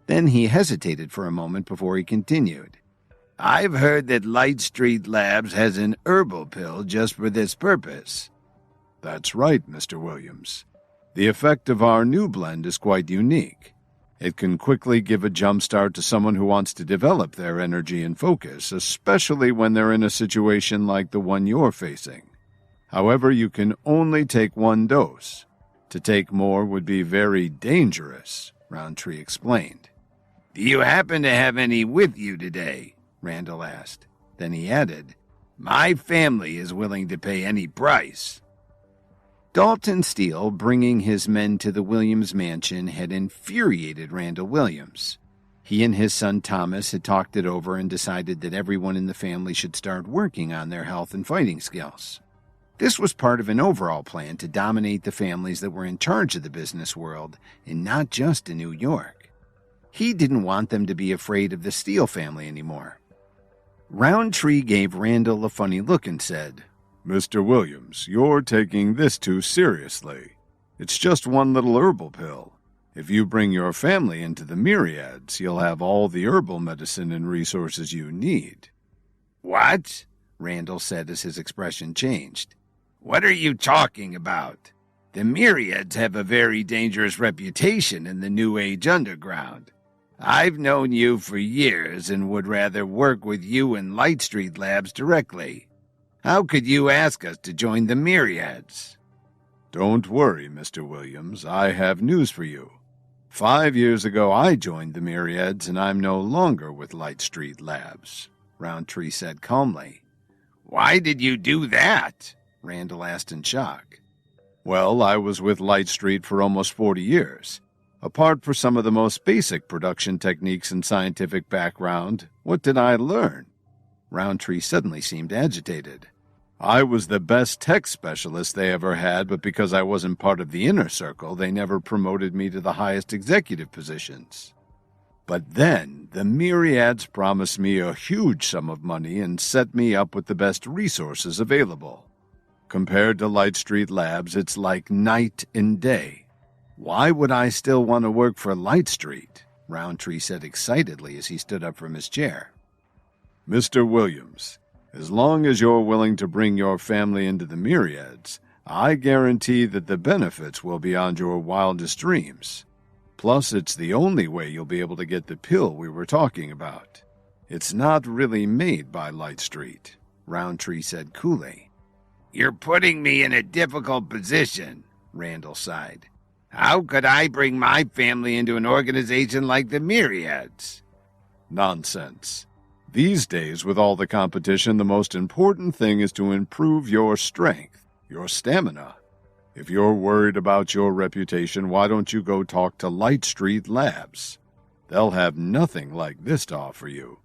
Then he hesitated for a moment before he continued. I've heard that Light Street Labs has an herbal pill just for this purpose. That's right, Mr. Williams. The effect of our new blend is quite unique. It can quickly give a jump start to someone who wants to develop their energy and focus, especially when they're in a situation like the one you're facing. However, you can only take one dose. To take more would be very dangerous, Roundtree explained. Do you happen to have any with you today? Randall asked. Then he added, My family is willing to pay any price. Dalton Steele bringing his men to the Williams mansion had infuriated Randall Williams. He and his son Thomas had talked it over and decided that everyone in the family should start working on their health and fighting skills. This was part of an overall plan to dominate the families that were in charge of the business world, and not just in New York. He didn't want them to be afraid of the Steele family anymore. Roundtree gave Randall a funny look and said, Mr. Williams, you're taking this too seriously. It's just one little herbal pill. If you bring your family into the Myriads, you'll have all the herbal medicine and resources you need. What? Randall said as his expression changed. What are you talking about? The Myriads have a very dangerous reputation in the New Age underground. I've known you for years and would rather work with you and Light Street Labs directly. How could you ask us to join the Myriads? Don't worry, Mr. Williams. I have news for you. 5 years ago, I joined the Myriads, and I'm no longer with Light Street Labs, Roundtree said calmly. Why did you do that? Randall asked in shock. Well, I was with Light Street for almost 40 years. Apart from some of the most basic production techniques and scientific background, what did I learn? Roundtree suddenly seemed agitated. I was the best tech specialist they ever had, but because I wasn't part of the inner circle, they never promoted me to the highest executive positions. But then, the Myriads promised me a huge sum of money and set me up with the best resources available. Compared to Light Street Labs, it's like night and day. Why would I still want to work for Light Street? Roundtree said excitedly as he stood up from his chair. Mr. Williams, as long as you're willing to bring your family into the Myriads, I guarantee that the benefits will be beyond your wildest dreams. Plus, it's the only way you'll be able to get the pill we were talking about. It's not really made by Light Street, Roundtree said coolly. You're putting me in a difficult position, Randall sighed. How could I bring my family into an organization like the Myriads? Nonsense. These days, with all the competition, the most important thing is to improve your strength, your stamina. If you're worried about your reputation, why don't you go talk to Light Street Labs? They'll have nothing like this to offer you,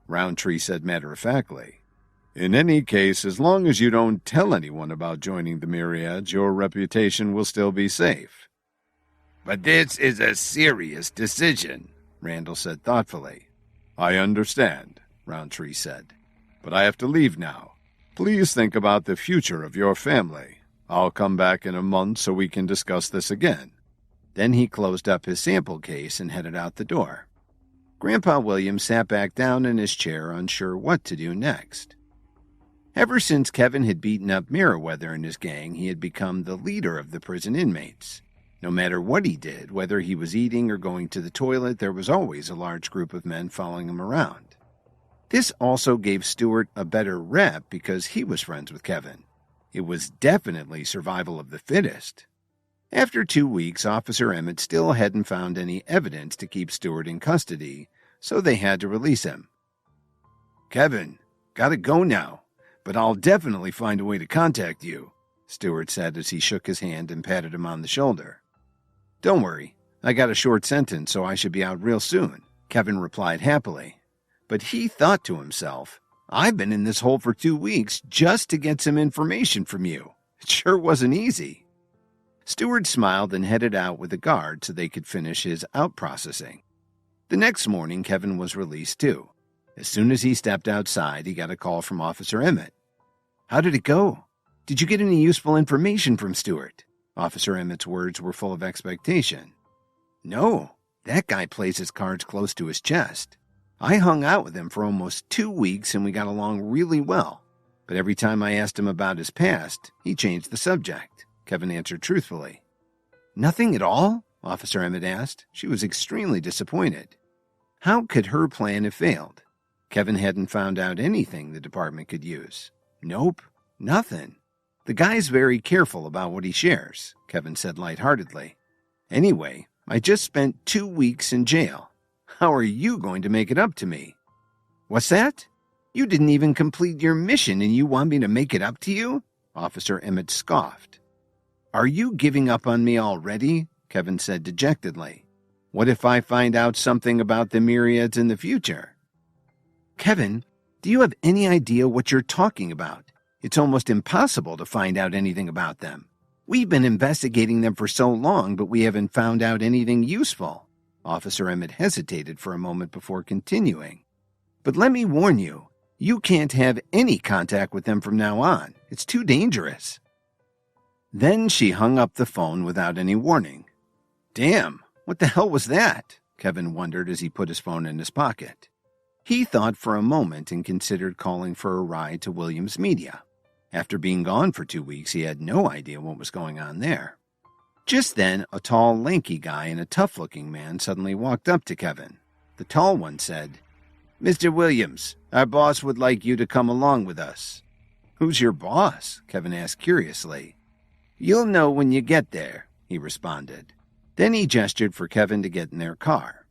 Roundtree said matter-of-factly. In any case, as long as you don't tell anyone about joining the Myriads, your reputation will still be safe. But this is a serious decision, Randall said thoughtfully. I understand, Roundtree said, but I have to leave now. Please think about the future of your family. I'll come back in a month so we can discuss this again. Then he closed up his sample case and headed out the door. Grandpa Williams sat back down in his chair, unsure what to do next. Ever since Kevin had beaten up Merriweather and his gang, he had become the leader of the prison inmates. No matter what he did, whether he was eating or going to the toilet, there was always a large group of men following him around. This also gave Stewart a better rep because he was friends with Kevin. It was definitely survival of the fittest. After 2 weeks, Officer Emmett still hadn't found any evidence to keep Stewart in custody, so they had to release him. Kevin, gotta go now, but I'll definitely find a way to contact you, Stewart said as he shook his hand and patted him on the shoulder. Don't worry, I got a short sentence, so I should be out real soon, Kevin replied happily. But he thought to himself, I've been in this hole for 2 weeks just to get some information from you. It sure wasn't easy. Stewart smiled and headed out with a guard so they could finish his out-processing. The next morning, Kevin was released too. As soon as he stepped outside, he got a call from Officer Emmett. How did it go? Did you get any useful information from Stewart? Officer Emmett's words were full of expectation. No, that guy plays his cards close to his chest. I hung out with him for almost 2 weeks and we got along really well. But every time I asked him about his past, he changed the subject, Kevin answered truthfully. Nothing at all? Officer Emmett asked. She was extremely disappointed. How could her plan have failed? Kevin hadn't found out anything the department could use. Nope, nothing. The guy's very careful about what he shares, Kevin said lightheartedly. Anyway, I just spent 2 weeks in jail. How are you going to make it up to me? What's that? You didn't even complete your mission and you want me to make it up to you? Officer Emmett scoffed. Are you giving up on me already? Kevin said dejectedly. What if I find out something about the Myriads in the future? Kevin, do you have any idea what you're talking about? It's almost impossible to find out anything about them. We've been investigating them for so long, but we haven't found out anything useful. Officer Emmett hesitated for a moment before continuing. But let me warn you, you can't have any contact with them from now on. It's too dangerous. Then she hung up the phone without any warning. Damn, what the hell was that? Kevin wondered as he put his phone in his pocket. He thought for a moment and considered calling for a ride to Williams Media. After being gone for 2 weeks, he had no idea what was going on there. Just then, a tall, lanky guy and a tough-looking man suddenly walked up to Kevin. The tall one said, Mr. Williams, our boss would like you to come along with us. Who's your boss? Kevin asked curiously. You'll know when you get there, he responded. Then he gestured for Kevin to get in their car.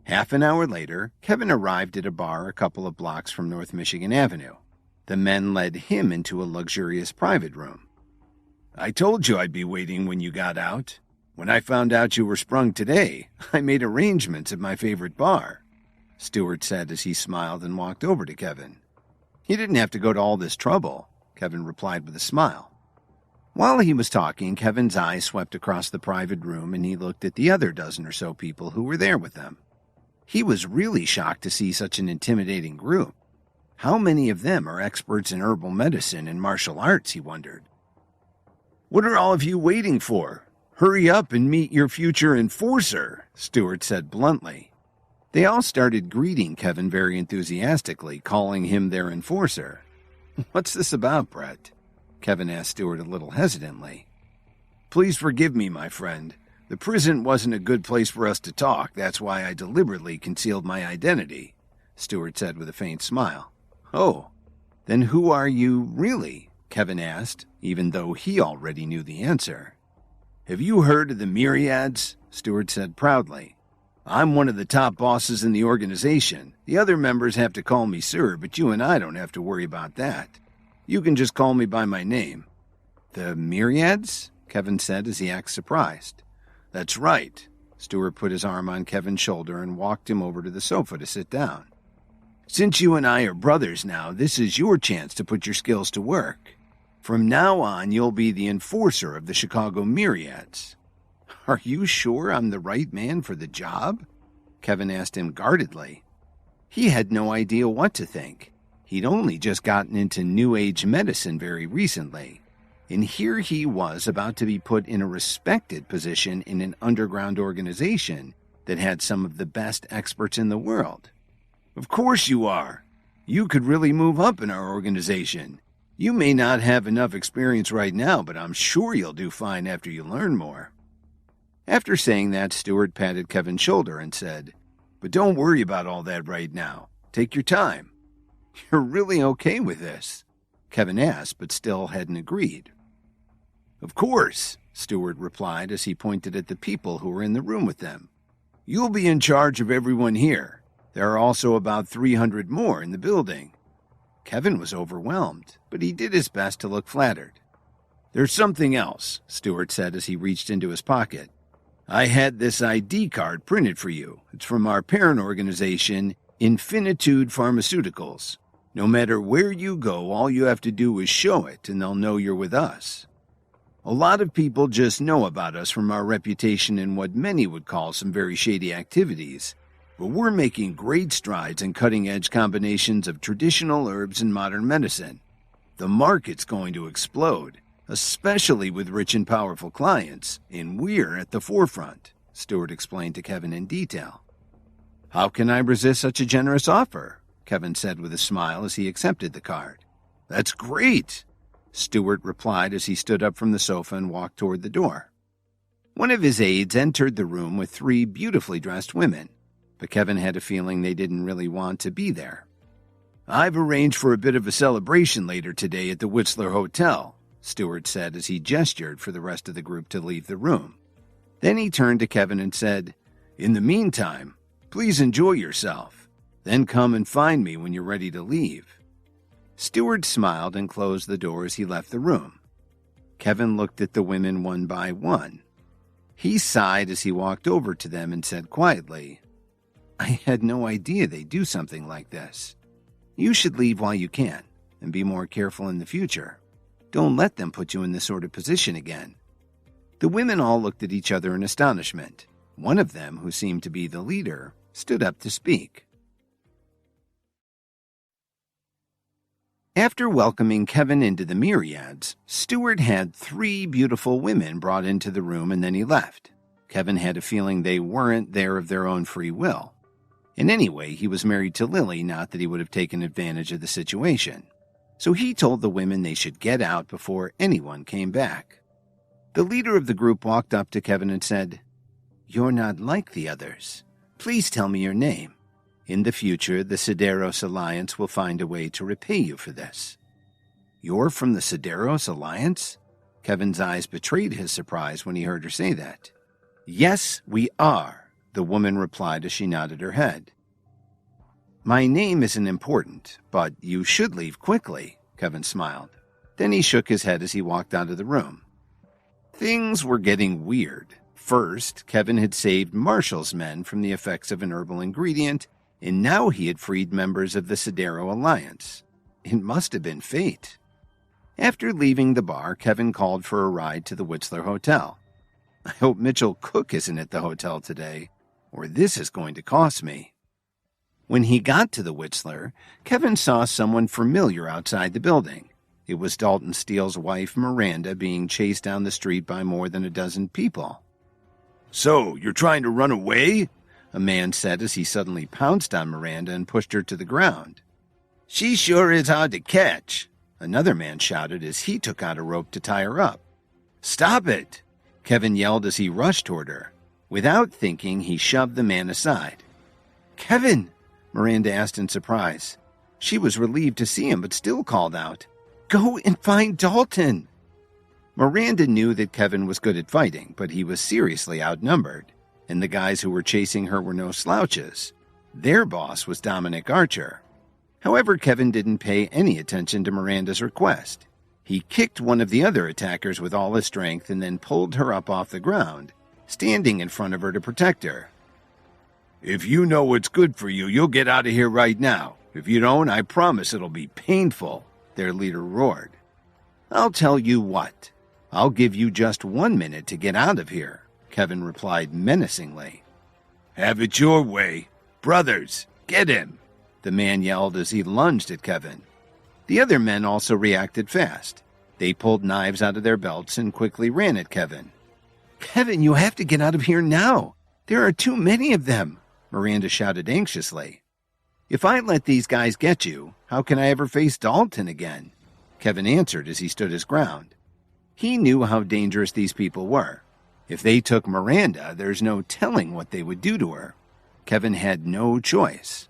Half an hour later, Kevin arrived at a bar a couple of blocks from North Michigan Avenue. The men led him into a luxurious private room. I told you I'd be waiting when you got out. When I found out you were sprung today, I made arrangements at my favorite bar, Stewart said as he smiled and walked over to Kevin. You didn't have to go to all this trouble, Kevin replied with a smile. While he was talking, Kevin's eyes swept across the private room and he looked at the other dozen or so people who were there with them. He was really shocked to see such an intimidating group. How many of them are experts in herbal medicine and martial arts, he wondered. What are all of you waiting for? Hurry up and meet your future enforcer, Stewart said bluntly. They all started greeting Kevin very enthusiastically, calling him their enforcer. What's this about, Brett? Kevin asked Stewart a little hesitantly. Please forgive me, my friend. The prison wasn't a good place for us to talk. That's why I deliberately concealed my identity, Stewart said with a faint smile. Oh, then who are you really? Kevin asked, even though he already knew the answer. Have you heard of the Myriads? Stewart said proudly. I'm one of the top bosses in the organization. The other members have to call me sir, but you and I don't have to worry about that. You can just call me by my name. The Myriads? Kevin said as he acted surprised. That's right. Stewart put his arm on Kevin's shoulder and walked him over to the sofa to sit down. Since you and I are brothers now, this is your chance to put your skills to work. From now on, you'll be the enforcer of the Chicago Myriads. Are you sure I'm the right man for the job? Kevin asked him guardedly. He had no idea what to think. He'd only just gotten into New Age medicine very recently. And here he was about to be put in a respected position in an underground organization that had some of the best experts in the world. Of course you are. You could really move up in our organization. You may not have enough experience right now, but I'm sure you'll do fine after you learn more. After saying that, Stewart patted Kevin's shoulder and said, But don't worry about all that right now. Take your time. You're really okay with this? Kevin asked, but still hadn't agreed. Of course, Stewart replied as he pointed at the people who were in the room with them. You'll be in charge of everyone here. There are also about 300 more in the building. Kevin was overwhelmed, but he did his best to look flattered. There's something else, Stewart said as he reached into his pocket. I had this ID card printed for you. It's from our parent organization, Infinitude Pharmaceuticals. No matter where you go, all you have to do is show it, and they'll know you're with us. A lot of people just know about us from our reputation in what many would call some very shady activities. But we're making great strides in cutting-edge combinations of traditional herbs and modern medicine. The market's going to explode, especially with rich and powerful clients, and we're at the forefront, Stewart explained to Kevin in detail. How can I resist such a generous offer? Kevin said with a smile as he accepted the card. That's great, Stewart replied as he stood up from the sofa and walked toward the door. One of his aides entered the room with 3 beautifully dressed women, but Kevin had a feeling they didn't really want to be there. I've arranged for a bit of a celebration later today at the Whistler Hotel, Stewart said as he gestured for the rest of the group to leave the room. Then he turned to Kevin and said, In the meantime, please enjoy yourself. Then come and find me when you're ready to leave. Stewart smiled and closed the door as he left the room. Kevin looked at the women one by one. He sighed as he walked over to them and said quietly, I had no idea they'd do something like this. You should leave while you can, and be more careful in the future. Don't let them put you in this sort of position again. The women all looked at each other in astonishment. One of them, who seemed to be the leader, stood up to speak. After welcoming Kevin into the Myriads, Stewart had 3 beautiful women brought into the room and then he left. Kevin had a feeling they weren't there of their own free will. And anyway, he was married to Lily, not that he would have taken advantage of the situation. So he told the women they should get out before anyone came back. The leader of the group walked up to Kevin and said, You're not like the others. Please tell me your name. In the future, the Sideros Alliance will find a way to repay you for this. You're from the Sideros Alliance? Kevin's eyes betrayed his surprise when he heard her say that. Yes, we are, the woman replied as she nodded her head. My name isn't important, but you should leave quickly, Kevin smiled. Then he shook his head as he walked out of the room. Things were getting weird. First, Kevin had saved Marshall's men from the effects of an herbal ingredient, and now he had freed members of the Sidero Alliance. It must have been fate. After leaving the bar, Kevin called for a ride to the Whistler Hotel. I hope Mitchell Cook isn't at the hotel today, or this is going to cost me. When he got to the Whistler, Kevin saw someone familiar outside the building. It was Dalton Steele's wife, Miranda, being chased down the street by more than a dozen people. So, you're trying to run away? A man said as he suddenly pounced on Miranda and pushed her to the ground. She sure is hard to catch, another man shouted as he took out a rope to tie her up. Stop it, Kevin yelled as he rushed toward her. Without thinking, he shoved the man aside. Kevin, Miranda asked in surprise. She was relieved to see him but still called out, Go and find Dalton. Miranda knew that Kevin was good at fighting, but he was seriously outnumbered. And the guys who were chasing her were no slouches. Their boss was Dominic Archer. However, Kevin didn't pay any attention to Miranda's request. He kicked one of the other attackers with all his strength and then pulled her up off the ground, standing in front of her to protect her. If you know what's good for you, you'll get out of here right now. If you don't, I promise it'll be painful, their leader roared. I'll tell you what. I'll give you just 1 minute to get out of here, Kevin replied menacingly. Have it your way. Brothers, get him, the man yelled as he lunged at Kevin. The other men also reacted fast. They pulled knives out of their belts and quickly ran at Kevin. Kevin, you have to get out of here now. There are too many of them, Miranda shouted anxiously. If I let these guys get you, how can I ever face Dalton again? Kevin answered as he stood his ground. He knew how dangerous these people were. If they took Miranda, there's no telling what they would do to her. Kevin had no choice.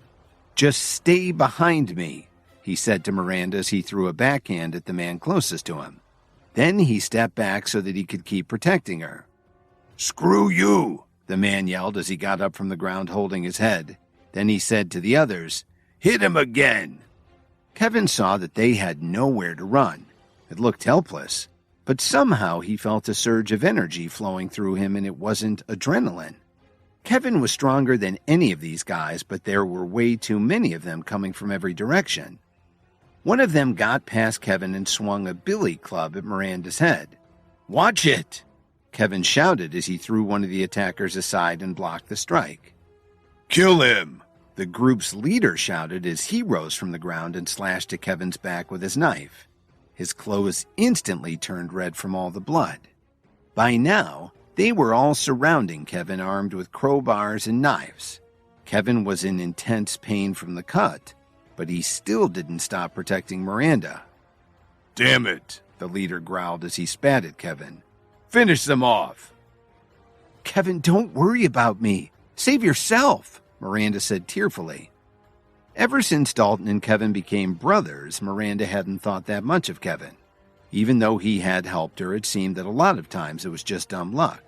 Just stay behind me, he said to Miranda as he threw a backhand at the man closest to him. Then he stepped back so that he could keep protecting her. Screw you, the man yelled as he got up from the ground holding his head. Then he said to the others, Hit him again. Kevin saw that they had nowhere to run. It looked helpless. But somehow he felt a surge of energy flowing through him, and it wasn't adrenaline. Kevin was stronger than any of these guys, but there were way too many of them coming from every direction. One of them got past Kevin and swung a billy club at Miranda's head. Watch it! Kevin shouted as he threw one of the attackers aside and blocked the strike. Kill him! The group's leader shouted as he rose from the ground and slashed at Kevin's back with his knife. His clothes instantly turned red from all the blood. By now, they were all surrounding Kevin armed with crowbars and knives. Kevin was in intense pain from the cut, but he still didn't stop protecting Miranda. "Damn it," the leader growled as he spat at Kevin. "Finish them off." "Kevin, don't worry about me. Save yourself," Miranda said tearfully. Ever since Dalton and Kevin became brothers, Miranda hadn't thought that much of Kevin. Even though he had helped her, it seemed that a lot of times it was just dumb luck.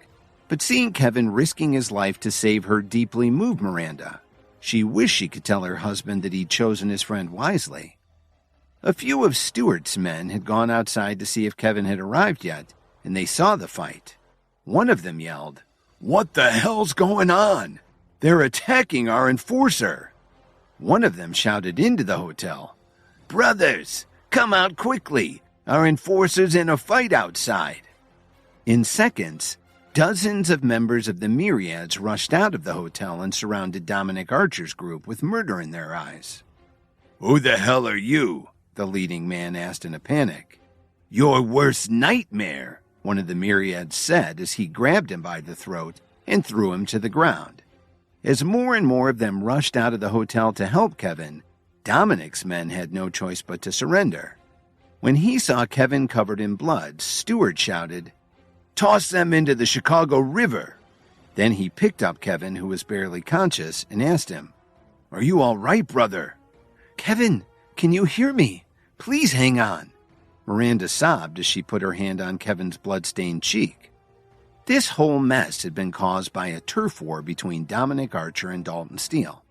But seeing Kevin risking his life to save her deeply moved Miranda. She wished she could tell her husband that he'd chosen his friend wisely. A few of Stewart's men had gone outside to see if Kevin had arrived yet, and they saw the fight. One of them yelled, "What the hell's going on? They're attacking our enforcer!" One of them shouted into the hotel, "Brothers, come out quickly! Our enforcer's in a fight outside!" In seconds, dozens of members of the Myriads rushed out of the hotel and surrounded Dominic Archer's group with murder in their eyes. "Who the hell are you?" the leading man asked in a panic. "Your worst nightmare," one of the Myriads said as he grabbed him by the throat and threw him to the ground. As more and more of them rushed out of the hotel to help Kevin, Dominic's men had no choice but to surrender. When he saw Kevin covered in blood, Stewart shouted, "Toss them into the Chicago River!" Then he picked up Kevin, who was barely conscious, and asked him, "Are you all right, brother?" "Kevin, can you hear me? Please hang on." Miranda sobbed as she put her hand on Kevin's blood-stained cheek. This whole mess had been caused by a turf war between Dominic Archer and Dalton Steele.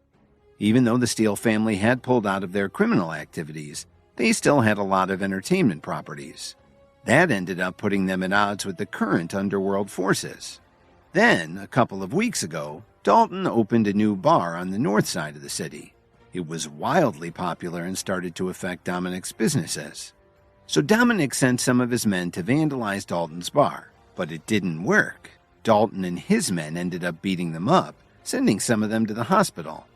Even though the Steele family had pulled out of their criminal activities, they still had a lot of entertainment properties. That ended up putting them at odds with the current underworld forces. Then, a couple of weeks ago, Dalton opened a new bar on the north side of the city. It was wildly popular and started to affect Dominic's businesses. So Dominic sent some of his men to vandalize Dalton's bar. But it didn't work. Dalton and his men ended up beating them up, sending some of them to the hospital.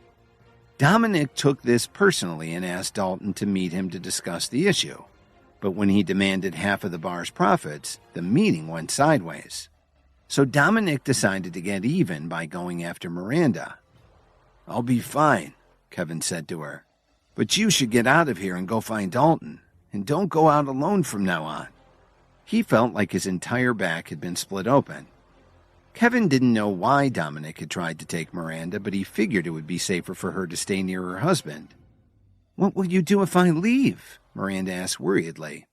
Dominic took this personally and asked Dalton to meet him to discuss the issue. But when he demanded half of the bar's profits, the meeting went sideways. So Dominic decided to get even by going after Miranda. "I'll be fine," Kevin said to her. "But you should get out of here and go find Dalton. And don't go out alone from now on." He felt like his entire back had been split open. Kevin didn't know why Dominic had tried to take Miranda, but he figured it would be safer for her to stay near her husband. "What will you do if I leave?" Miranda asked worriedly.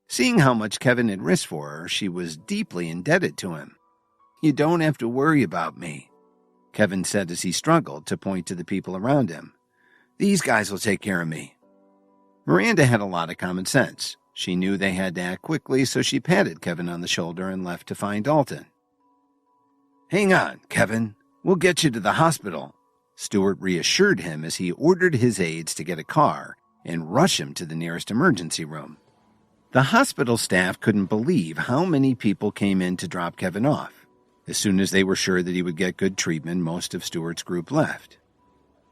Seeing how much Kevin had risked for her, she was deeply indebted to him. "You don't have to worry about me," Kevin said as he struggled to point to the people around him. "These guys will take care of me." Miranda had a lot of common sense. She knew they had to act quickly, so she patted Kevin on the shoulder and left to find Dalton. "Hang on, Kevin. We'll get you to the hospital," Stewart reassured him as he ordered his aides to get a car and rush him to the nearest emergency room. The hospital staff couldn't believe how many people came in to drop Kevin off. As soon as they were sure that he would get good treatment, most of Stewart's group left.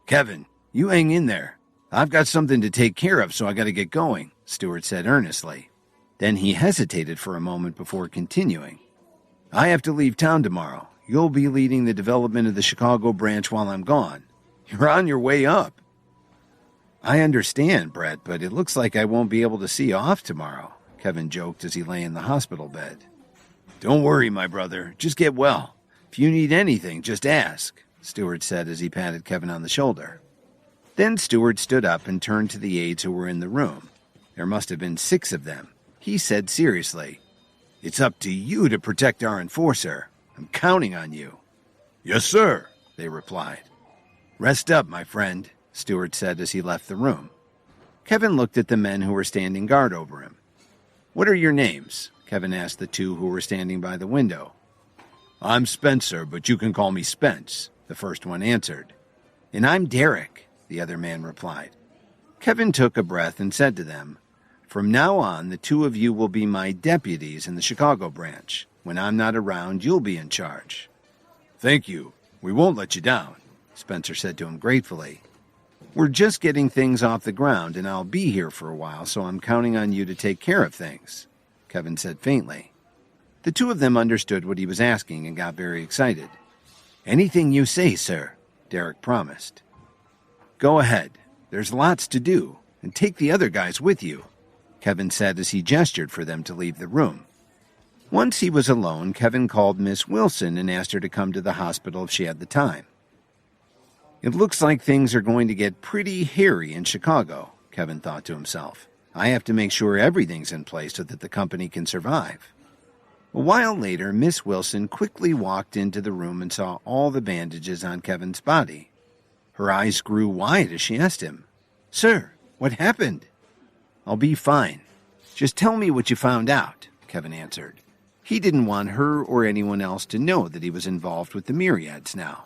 "Kevin, you hang in there. I've got something to take care of, so I gotta get going," Stewart said earnestly. Then he hesitated for a moment before continuing. "I have to leave town tomorrow. You'll be leading the development of the Chicago branch while I'm gone. You're on your way up." "I understand, Brett, but it looks like I won't be able to see you off tomorrow," Kevin joked as he lay in the hospital bed. "Don't worry, my brother. Just get well. If you need anything, just ask," Stewart said as he patted Kevin on the shoulder. Then Stewart stood up and turned to the aides who were in the room. There must have been 6 of them. He said seriously, "It's up to you to protect our enforcer. I'm counting on you." "Yes, sir," they replied. "Rest up, my friend," Stewart said as he left the room. Kevin looked at the men who were standing guard over him. "What are your names?" Kevin asked the 2 who were standing by the window. "I'm Spencer, but you can call me Spence," the first one answered. "And I'm Derek," the other man replied. Kevin took a breath and said to them, "From now on, the 2 of you will be my deputies in the Chicago branch. When I'm not around, you'll be in charge." "Thank you. We won't let you down," Spencer said to him gratefully. We're just getting things off the ground, and I'll be here for a while, so I'm counting on you to take care of things," Kevin said faintly. The two of them understood what he was asking and got very excited. "Anything you say, sir," Derek promised. "Go ahead. There's lots to do, and take the other guys with you," Kevin said as he gestured for them to leave the room. Once he was alone, Kevin called Miss Wilson and asked her to come to the hospital if she had the time. "It looks like things are going to get pretty hairy in Chicago," Kevin thought to himself. "I have to make sure everything's in place so that the company can survive." A while later, Miss Wilson quickly walked into the room and saw all the bandages on Kevin's body. Her eyes grew wide as she asked him, "Sir, what happened?" "I'll be fine. Just tell me what you found out," Kevin answered. He didn't want her or anyone else to know that he was involved with the Myriads now.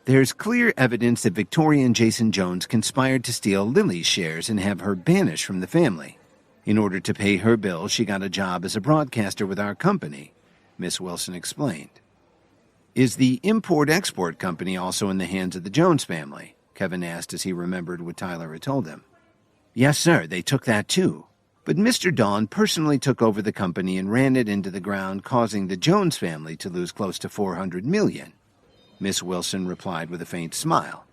"There's clear evidence that Victoria and Jason Jones conspired to steal Lily's shares and have her banished from the family. In order to pay her bills, she got a job as a broadcaster with our company," Miss Wilson explained. "Is the import-export company also in the hands of the Jones family?" Kevin asked as he remembered what Tyler had told him. "Yes, sir, they took that too. But Mr. Dawn personally took over the company and ran it into the ground, causing the Jones family to lose close to $400 million, Miss Wilson replied with a faint smile.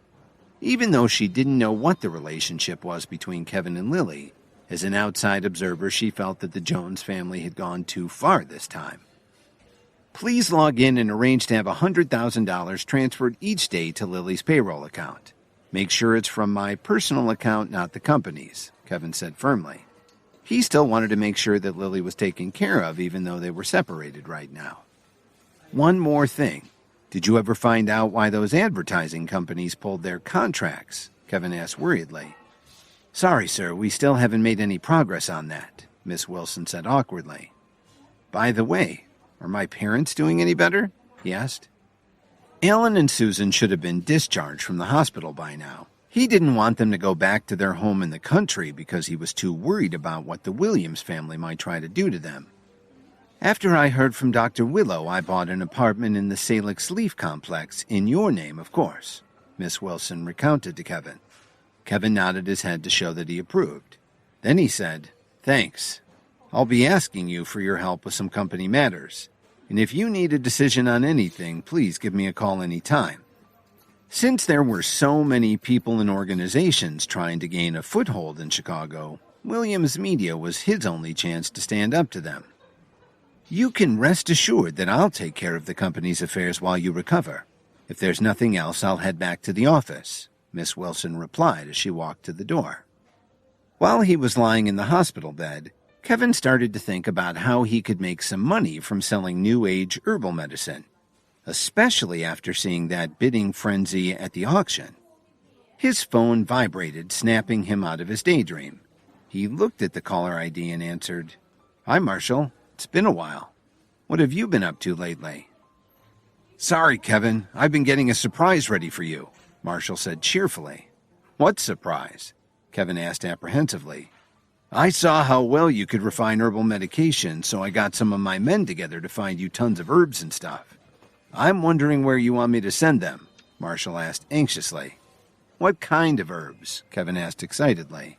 Even though she didn't know what the relationship was between Kevin and Lily, as an outside observer, she felt that the Jones family had gone too far this time. "Please log in and arrange to have $100,000 transferred each day to Lily's payroll account. Make sure it's from my personal account, not the company's," Kevin said firmly. He still wanted to make sure that Lily was taken care of, even though they were separated right now. "One more thing. Did you ever find out why those advertising companies pulled their contracts?" Kevin asked worriedly. "Sorry, sir, we still haven't made any progress on that," Miss Wilson said awkwardly. "By the way, are my parents doing any better?" he asked. Alan and Susan should have been discharged from the hospital by now. He didn't want them to go back to their home in the country because he was too worried about what the Williams family might try to do to them. "After I heard from Dr. Willow, I bought an apartment in the Salix Leaf complex, in your name, of course," Miss Wilson recounted to Kevin. Kevin nodded his head to show that he approved. Then he said, "Thanks. I'll be asking you for your help with some company matters. And if you need a decision on anything, please give me a call any time." Since there were so many people and organizations trying to gain a foothold in Chicago, Williams Media was his only chance to stand up to them. "You can rest assured that I'll take care of the company's affairs while you recover. If there's nothing else, I'll head back to the office," Miss Wilson replied as she walked to the door. While he was lying in the hospital bed, Kevin started to think about how he could make some money from selling New Age herbal medicine, especially after seeing that bidding frenzy at the auction. His phone vibrated, snapping him out of his daydream. He looked at the caller ID and answered, "Hi, Marshall. It's been a while. What have you been up to lately?" "Sorry, Kevin. I've been getting a surprise ready for you," Marshall said cheerfully. "What surprise?" Kevin asked apprehensively. "I saw how well you could refine herbal medication, so I got some of my men together to find you tons of herbs and stuff. I'm wondering where you want me to send them," Marshall asked anxiously. "What kind of herbs?" Kevin asked excitedly.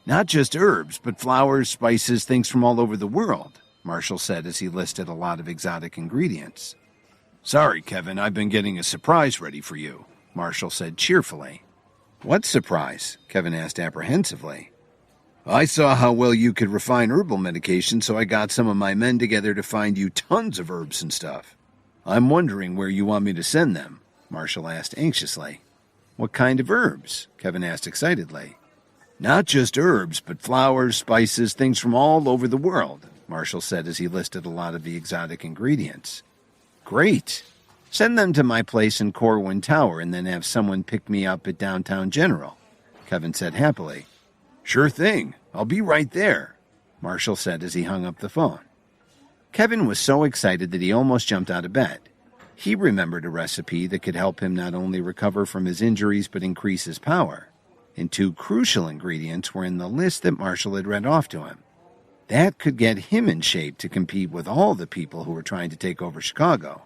"Not just herbs, but flowers, spices, things from all over the world," Marshall said as he listed a lot of exotic ingredients. "Sorry, Kevin, I've been getting a surprise ready for you," Marshall said cheerfully. "What surprise?" Kevin asked apprehensively. "I saw how well you could refine herbal medication, so I got some of my men together to find you tons of herbs and stuff. I'm wondering where you want me to send them," Marshall asked anxiously. "What kind of herbs?" Kevin asked excitedly. "Not just herbs, but flowers, spices, things from all over the world," Marshall said as he listed a lot of the exotic ingredients. "Great. Send them to my place in Corwin Tower and then have someone pick me up at Downtown General," Kevin said happily. "Sure thing. I'll be right there," Marshall said as he hung up the phone. Kevin was so excited that he almost jumped out of bed. He remembered a recipe that could help him not only recover from his injuries but increase his power, and two crucial ingredients were in the list that Marshall had read off to him. That could get him in shape to compete with all the people who were trying to take over Chicago.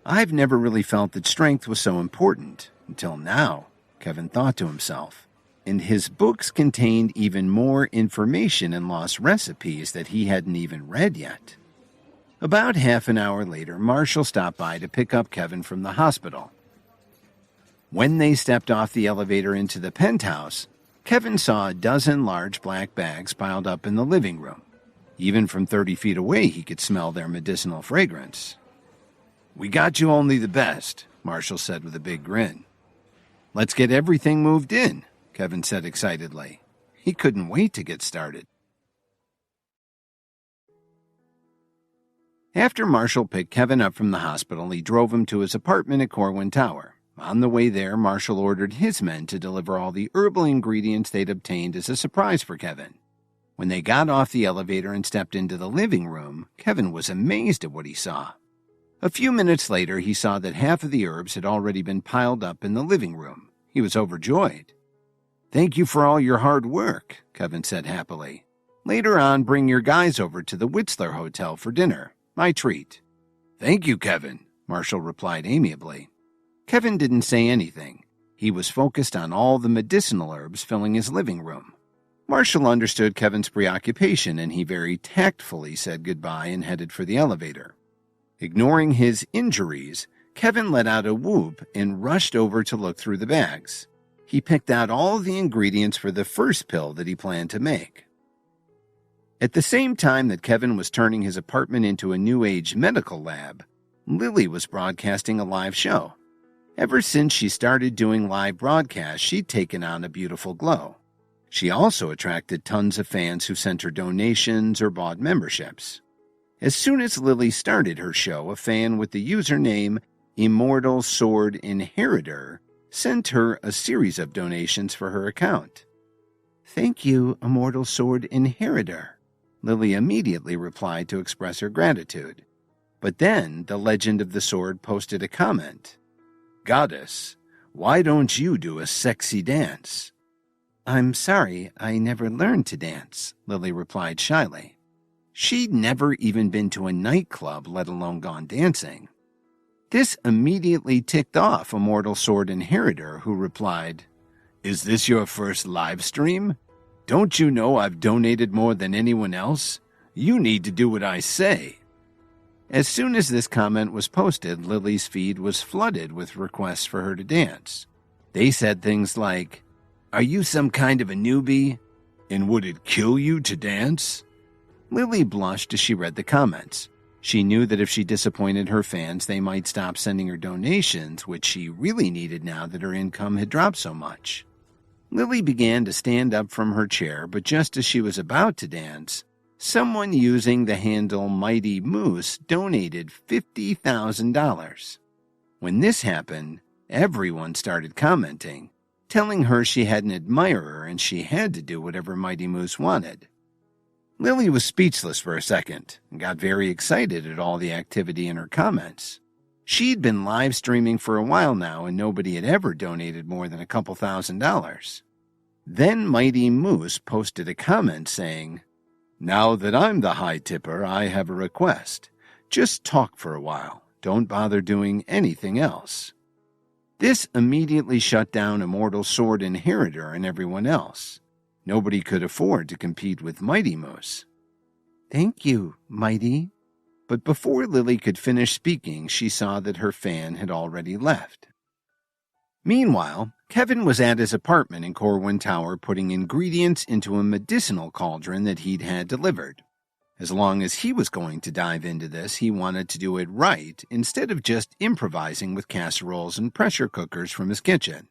"I've never really felt that strength was so important, until now," Kevin thought to himself. And his books contained even more information and lost recipes that he hadn't even read yet. About half an hour later, Marshall stopped by to pick up Kevin from the hospital. When they stepped off the elevator into the penthouse, Kevin saw a dozen large black bags piled up in the living room. Even from 30 feet away, he could smell their medicinal fragrance. "We got you only the best," Marshall said with a big grin. "Let's get everything moved in," Kevin said excitedly. He couldn't wait to get started. After Marshall picked Kevin up from the hospital, he drove him to his apartment at Corwin Tower. On the way there, Marshall ordered his men to deliver all the herbal ingredients they'd obtained as a surprise for Kevin. When they got off the elevator and stepped into the living room, Kevin was amazed at what he saw. A few minutes later, he saw that half of the herbs had already been piled up in the living room. He was overjoyed. "Thank you for all your hard work," Kevin said happily. "Later on, bring your guys over to the Whistler Hotel for dinner. My treat." "Thank you, Kevin," Marshall replied amiably. Kevin didn't say anything. He was focused on all the medicinal herbs filling his living room. Marshall understood Kevin's preoccupation, and he very tactfully said goodbye and headed for the elevator. Ignoring his injuries, Kevin let out a whoop and rushed over to look through the bags. He picked out all the ingredients for the first pill that he planned to make. At the same time that Kevin was turning his apartment into a New Age medical lab, Lily was broadcasting a live show. Ever since she started doing live broadcasts, she'd taken on a beautiful glow. She also attracted tons of fans who sent her donations or bought memberships. As soon as Lily started her show, a fan with the username Immortal Sword Inheritor sent her a series of donations for her account. "Thank you, Immortal Sword Inheritor," Lily immediately replied to express her gratitude. But then the Legend of the Sword posted a comment. "Goddess, why don't you do a sexy dance?" "I'm sorry, I never learned to dance," Lily replied shyly. She'd never even been to a nightclub, let alone gone dancing. This immediately ticked off Immortal Sword Inheritor, who replied, "Is this your first live stream? Don't you know I've donated more than anyone else? You need to do what I say." As soon as this comment was posted, Lily's feed was flooded with requests for her to dance. They said things like, "Are you some kind of a newbie? And would it kill you to dance?" Lily blushed as she read the comments. She knew that if she disappointed her fans, they might stop sending her donations, which she really needed now that her income had dropped so much. Lily began to stand up from her chair, but just as she was about to dance, someone using the handle Mighty Moose donated $50,000. When this happened, everyone started commenting, telling her she had an admirer and she had to do whatever Mighty Moose wanted. Lily was speechless for a second and got very excited at all the activity in her comments. She'd been live streaming for a while now and nobody had ever donated more than a couple $1,000s. Then Mighty Moose posted a comment saying, "Now that I'm the high tipper, I have a request. Just talk for a while. Don't bother doing anything else." This immediately shut down Immortal Sword Inheritor and everyone else. Nobody could afford to compete with Mighty Moose. "Thank you, Mighty." But before Lily could finish speaking, she saw that her fan had already left. Meanwhile, Kevin was at his apartment in Corwin Tower putting ingredients into a medicinal cauldron that he'd had delivered. As long as he was going to dive into this, he wanted to do it right instead of just improvising with casseroles and pressure cookers from his kitchen.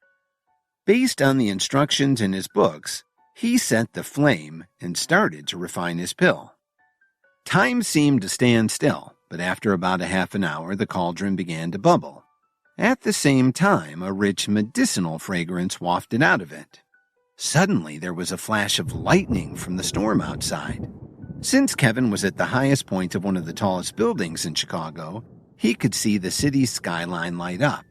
Based on the instructions in his books, he set the flame and started to refine his pill. Time seemed to stand still, but after about a half an hour, the cauldron began to bubble. At the same time, a rich medicinal fragrance wafted out of it. Suddenly, there was a flash of lightning from the storm outside. Since Kevin was at the highest point of one of the tallest buildings in Chicago, he could see the city's skyline light up.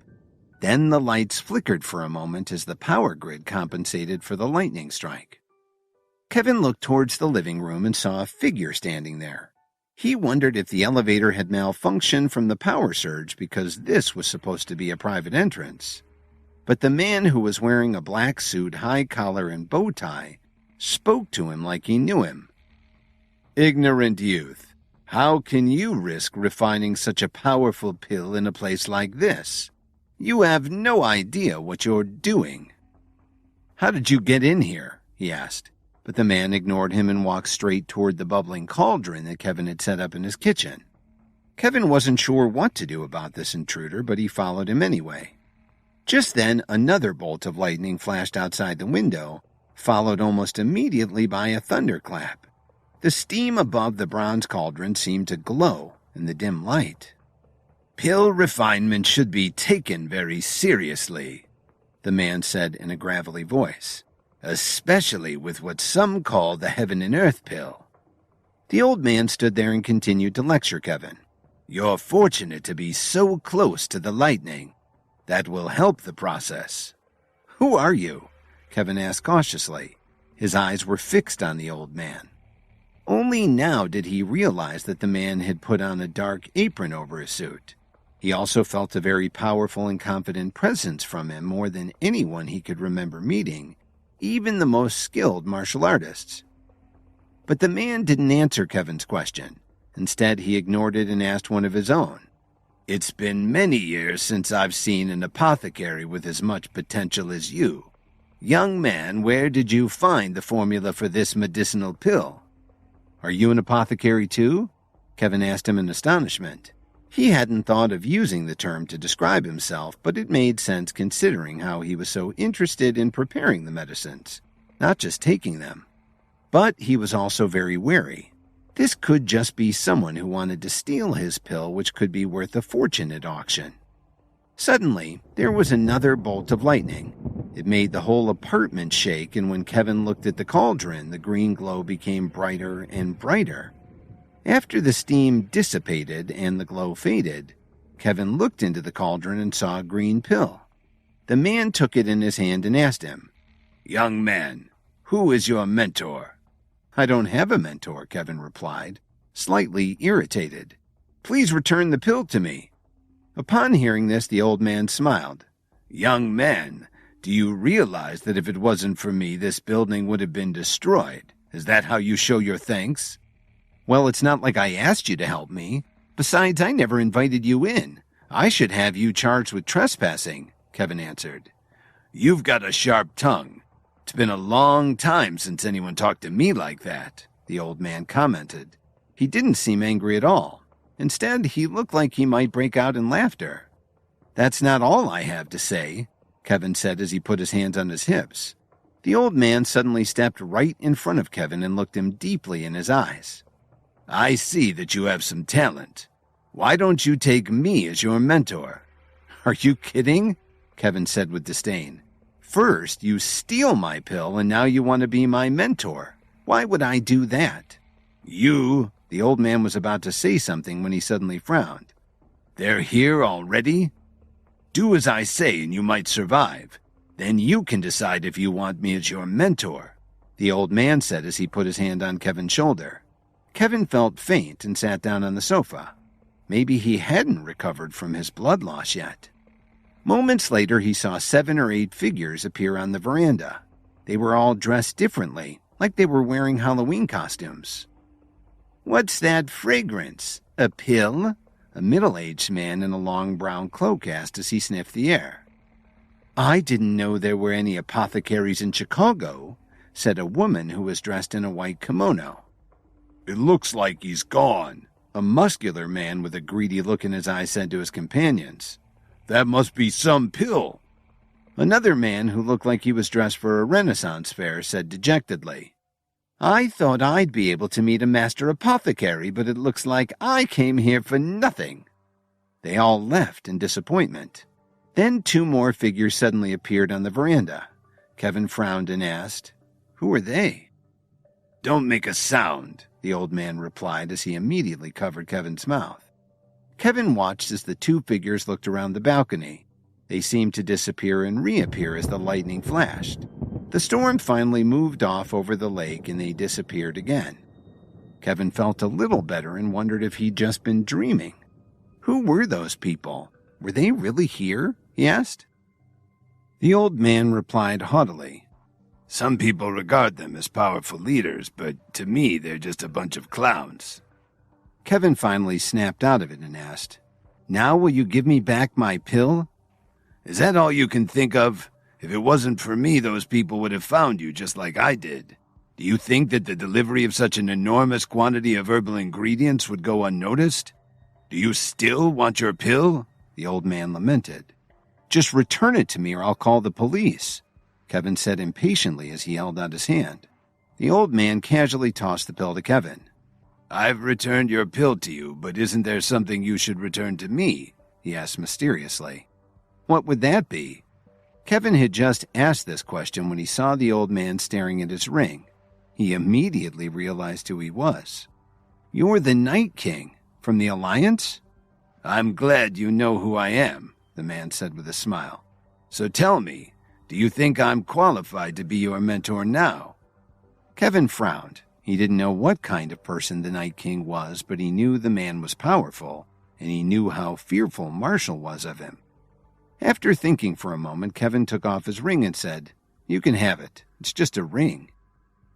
Then the lights flickered for a moment as the power grid compensated for the lightning strike. Kevin looked towards the living room and saw a figure standing there. He wondered if the elevator had malfunctioned from the power surge because this was supposed to be a private entrance. But the man who was wearing a black suit, high collar, and bow tie spoke to him like he knew him. "Ignorant youth, how can you risk refining such a powerful pill in a place like this? You have no idea what you're doing." "How did you get in here?" he asked, but the man ignored him and walked straight toward the bubbling cauldron that Kevin had set up in his kitchen. Kevin wasn't sure what to do about this intruder, but he followed him anyway. Just then, another bolt of lightning flashed outside the window, followed almost immediately by a thunderclap. The steam above the bronze cauldron seemed to glow in the dim light. "Pill refinement should be taken very seriously," the man said in a gravelly voice, "especially with what some call the heaven and earth pill." The old man stood there and continued to lecture Kevin. "You're fortunate to be so close to the lightning. That will help the process." "Who are you?" Kevin asked cautiously. His eyes were fixed on the old man. Only now did he realize that the man had put on a dark apron over his suit. He also felt a very powerful and confident presence from him, more than anyone he could remember meeting, even the most skilled martial artists. But the man didn't answer Kevin's question. Instead, he ignored it and asked one of his own. "It's been many years since I've seen an apothecary with as much potential as you. Young man, where did you find the formula for this medicinal pill?" "Are you an apothecary too?" Kevin asked him in astonishment. He hadn't thought of using the term to describe himself, but it made sense considering how he was so interested in preparing the medicines, not just taking them. But he was also very wary. This could just be someone who wanted to steal his pill, which could be worth a fortune at auction. Suddenly, there was another bolt of lightning. It made the whole apartment shake, and when Kevin looked at the cauldron, the green glow became brighter and brighter. After the steam dissipated and the glow faded, Kevin looked into the cauldron and saw a green pill. The man took it in his hand and asked him, "Young man, who is your mentor?" "I don't have a mentor," Kevin replied, slightly irritated. "Please return the pill to me." Upon hearing this, the old man smiled. "Young man, do you realize that if it wasn't for me, this building would have been destroyed? Is that how you show your thanks?" "Well, it's not like I asked you to help me. Besides, I never invited you in. I should have you charged with trespassing," Kevin answered. "You've got a sharp tongue. It's been a long time since anyone talked to me like that," the old man commented. He didn't seem angry at all. Instead, he looked like he might break out in laughter. "That's not all I have to say," Kevin said as he put his hands on his hips. The old man suddenly stepped right in front of Kevin and looked him deeply in his eyes. "I see that you have some talent. Why don't you take me as your mentor?" "Are you kidding?" Kevin said with disdain. "First, you steal my pill, and now you want to be my mentor. Why would I do that?" "You," the old man was about to say something when he suddenly frowned. "They're here already? Do as I say and you might survive. Then you can decide if you want me as your mentor," the old man said as he put his hand on Kevin's shoulder. Kevin felt faint and sat down on the sofa. Maybe he hadn't recovered from his blood loss yet. Moments later, he saw 7 or 8 figures appear on the veranda. They were all dressed differently, like they were wearing Halloween costumes. "What's that fragrance? A pill?" a middle-aged man in a long brown cloak asked as he sniffed the air. "I didn't know there were any apothecaries in Chicago," said a woman who was dressed in a white kimono. "It looks like he's gone," a muscular man with a greedy look in his eyes said to his companions. "That must be some pill." Another man who looked like he was dressed for a Renaissance fair said dejectedly, "I thought I'd be able to meet a master apothecary, but it looks like I came here for nothing." They all left in disappointment. Then 2 more figures suddenly appeared on the veranda. Kevin frowned and asked, "Who are they?" "Don't make a sound," the old man replied as he immediately covered Kevin's mouth. Kevin watched as the 2 figures looked around the balcony. They seemed to disappear and reappear as the lightning flashed. The storm finally moved off over the lake and they disappeared again. Kevin felt a little better and wondered if he'd just been dreaming. Who were those people? Were they really here? He asked. The old man replied haughtily, Some people regard them as powerful leaders, but to me they're just a bunch of clowns. Kevin finally snapped out of it and asked, Now will you give me back my pill? Is that all you can think of? If it wasn't for me, those people would have found you just like I did. Do you think that the delivery of such an enormous quantity of herbal ingredients would go unnoticed? Do you still want your pill? The old man lamented. Just return it to me or I'll call the police, Kevin said impatiently as he held out his hand. The old man casually tossed the pill to Kevin. I've returned your pill to you, but isn't there something you should return to me? He asked mysteriously. What would that be? Kevin had just asked this question when he saw the old man staring at his ring. He immediately realized who he was. You're the Night King from the Alliance? I'm glad you know who I am, the man said with a smile. So tell me, do you think I'm qualified to be your mentor now? Kevin frowned. He didn't know what kind of person the Night King was, but he knew the man was powerful, and he knew how fearful Marshall was of him. After thinking for a moment, Kevin took off his ring and said, You can have it. It's just a ring.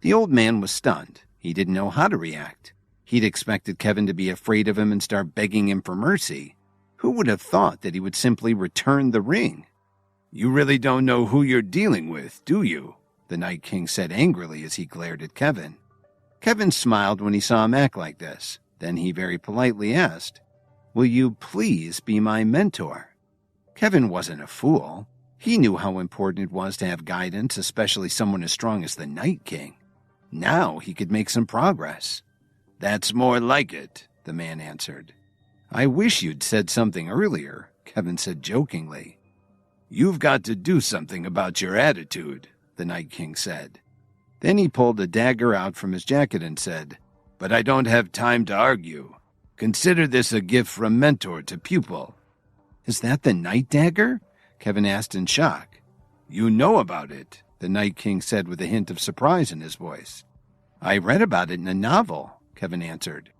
The old man was stunned. He didn't know how to react. He'd expected Kevin to be afraid of him and start begging him for mercy. Who would have thought that he would simply return the ring? You really don't know who you're dealing with, do you? The Night King said angrily as he glared at Kevin. Kevin smiled when he saw him act like this. Then he very politely asked, Will you please be my mentor? Kevin wasn't a fool. He knew how important it was to have guidance, especially someone as strong as the Night King. Now he could make some progress. That's more like it, the man answered. I wish you'd said something earlier, Kevin said jokingly. You've got to do something about your attitude, the Night King said. Then he pulled a dagger out from his jacket and said, But I don't have time to argue. Consider this a gift from mentor to pupil. Is that the Night Dagger? Kevin asked in shock. You know about it, the Night King said with a hint of surprise in his voice. I read about it in a novel, Kevin answered.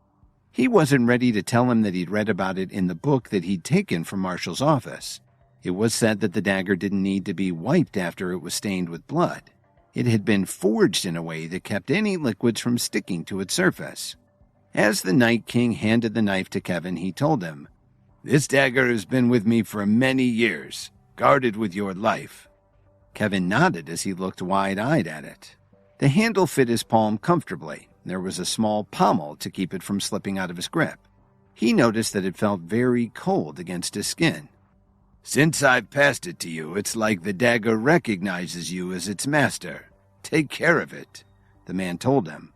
He wasn't ready to tell him that he'd read about it in the book that he'd taken from Marshall's office. It was said that the dagger didn't need to be wiped after it was stained with blood. It had been forged in a way that kept any liquids from sticking to its surface. As the Night King handed the knife to Kevin, he told him, This dagger has been with me for many years, guarded with your life. Kevin nodded as he looked wide-eyed at it. The handle fit his palm comfortably. There was a small pommel to keep it from slipping out of his grip. He noticed that it felt very cold against his skin. Since I've passed it to you, it's like the dagger recognizes you as its master. Take care of it, the man told him.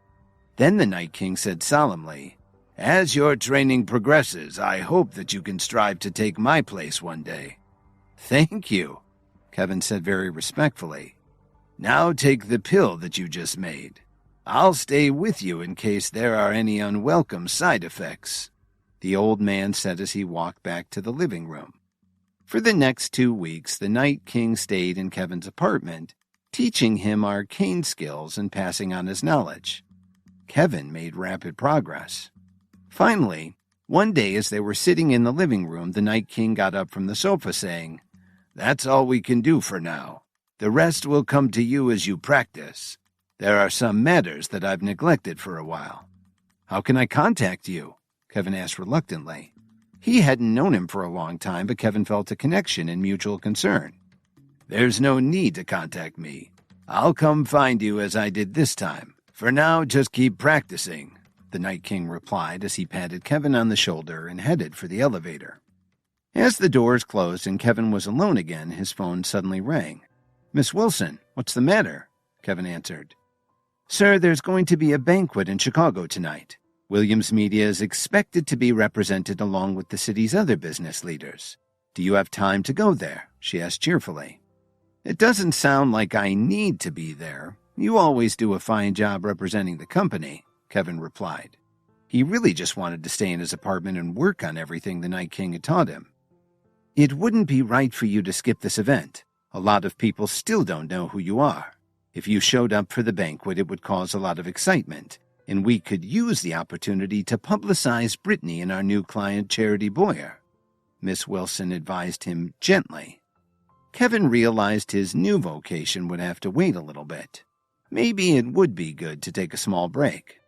Then the Night King said solemnly, As your training progresses, I hope that you can strive to take my place one day. Thank you, Kevin said very respectfully. Now take the pill that you just made. I'll stay with you in case there are any unwelcome side effects, the old man said as he walked back to the living room. For the next 2 weeks, the Night King stayed in Kevin's apartment, teaching him arcane skills and passing on his knowledge. Kevin made rapid progress. Finally, one day as they were sitting in the living room, the Night King got up from the sofa saying, That's all we can do for now. The rest will come to you as you practice. There are some matters that I've neglected for a while. How can I contact you? Kevin asked reluctantly. He hadn't known him for a long time, but Kevin felt a connection and mutual concern. There's no need to contact me. I'll come find you as I did this time. For now, just keep practicing, the Night King replied as he patted Kevin on the shoulder and headed for the elevator. As the doors closed and Kevin was alone again, his phone suddenly rang. Miss Wilson, what's the matter? Kevin answered. Sir, there's going to be a banquet in Chicago tonight. Williams Media is expected to be represented along with the city's other business leaders. Do you have time to go there? She asked cheerfully. It doesn't sound like I need to be there. You always do a fine job representing the company, Kevin replied. He really just wanted to stay in his apartment and work on everything the Night King had taught him. It wouldn't be right for you to skip this event. A lot of people still don't know who you are. If you showed up for the banquet, it would cause a lot of excitement, and we could use the opportunity to publicize Brittany and our new client, Charity Boyer. Miss Wilson advised him gently. Kevin realized his new vocation would have to wait a little bit. Maybe it would be good to take a small break.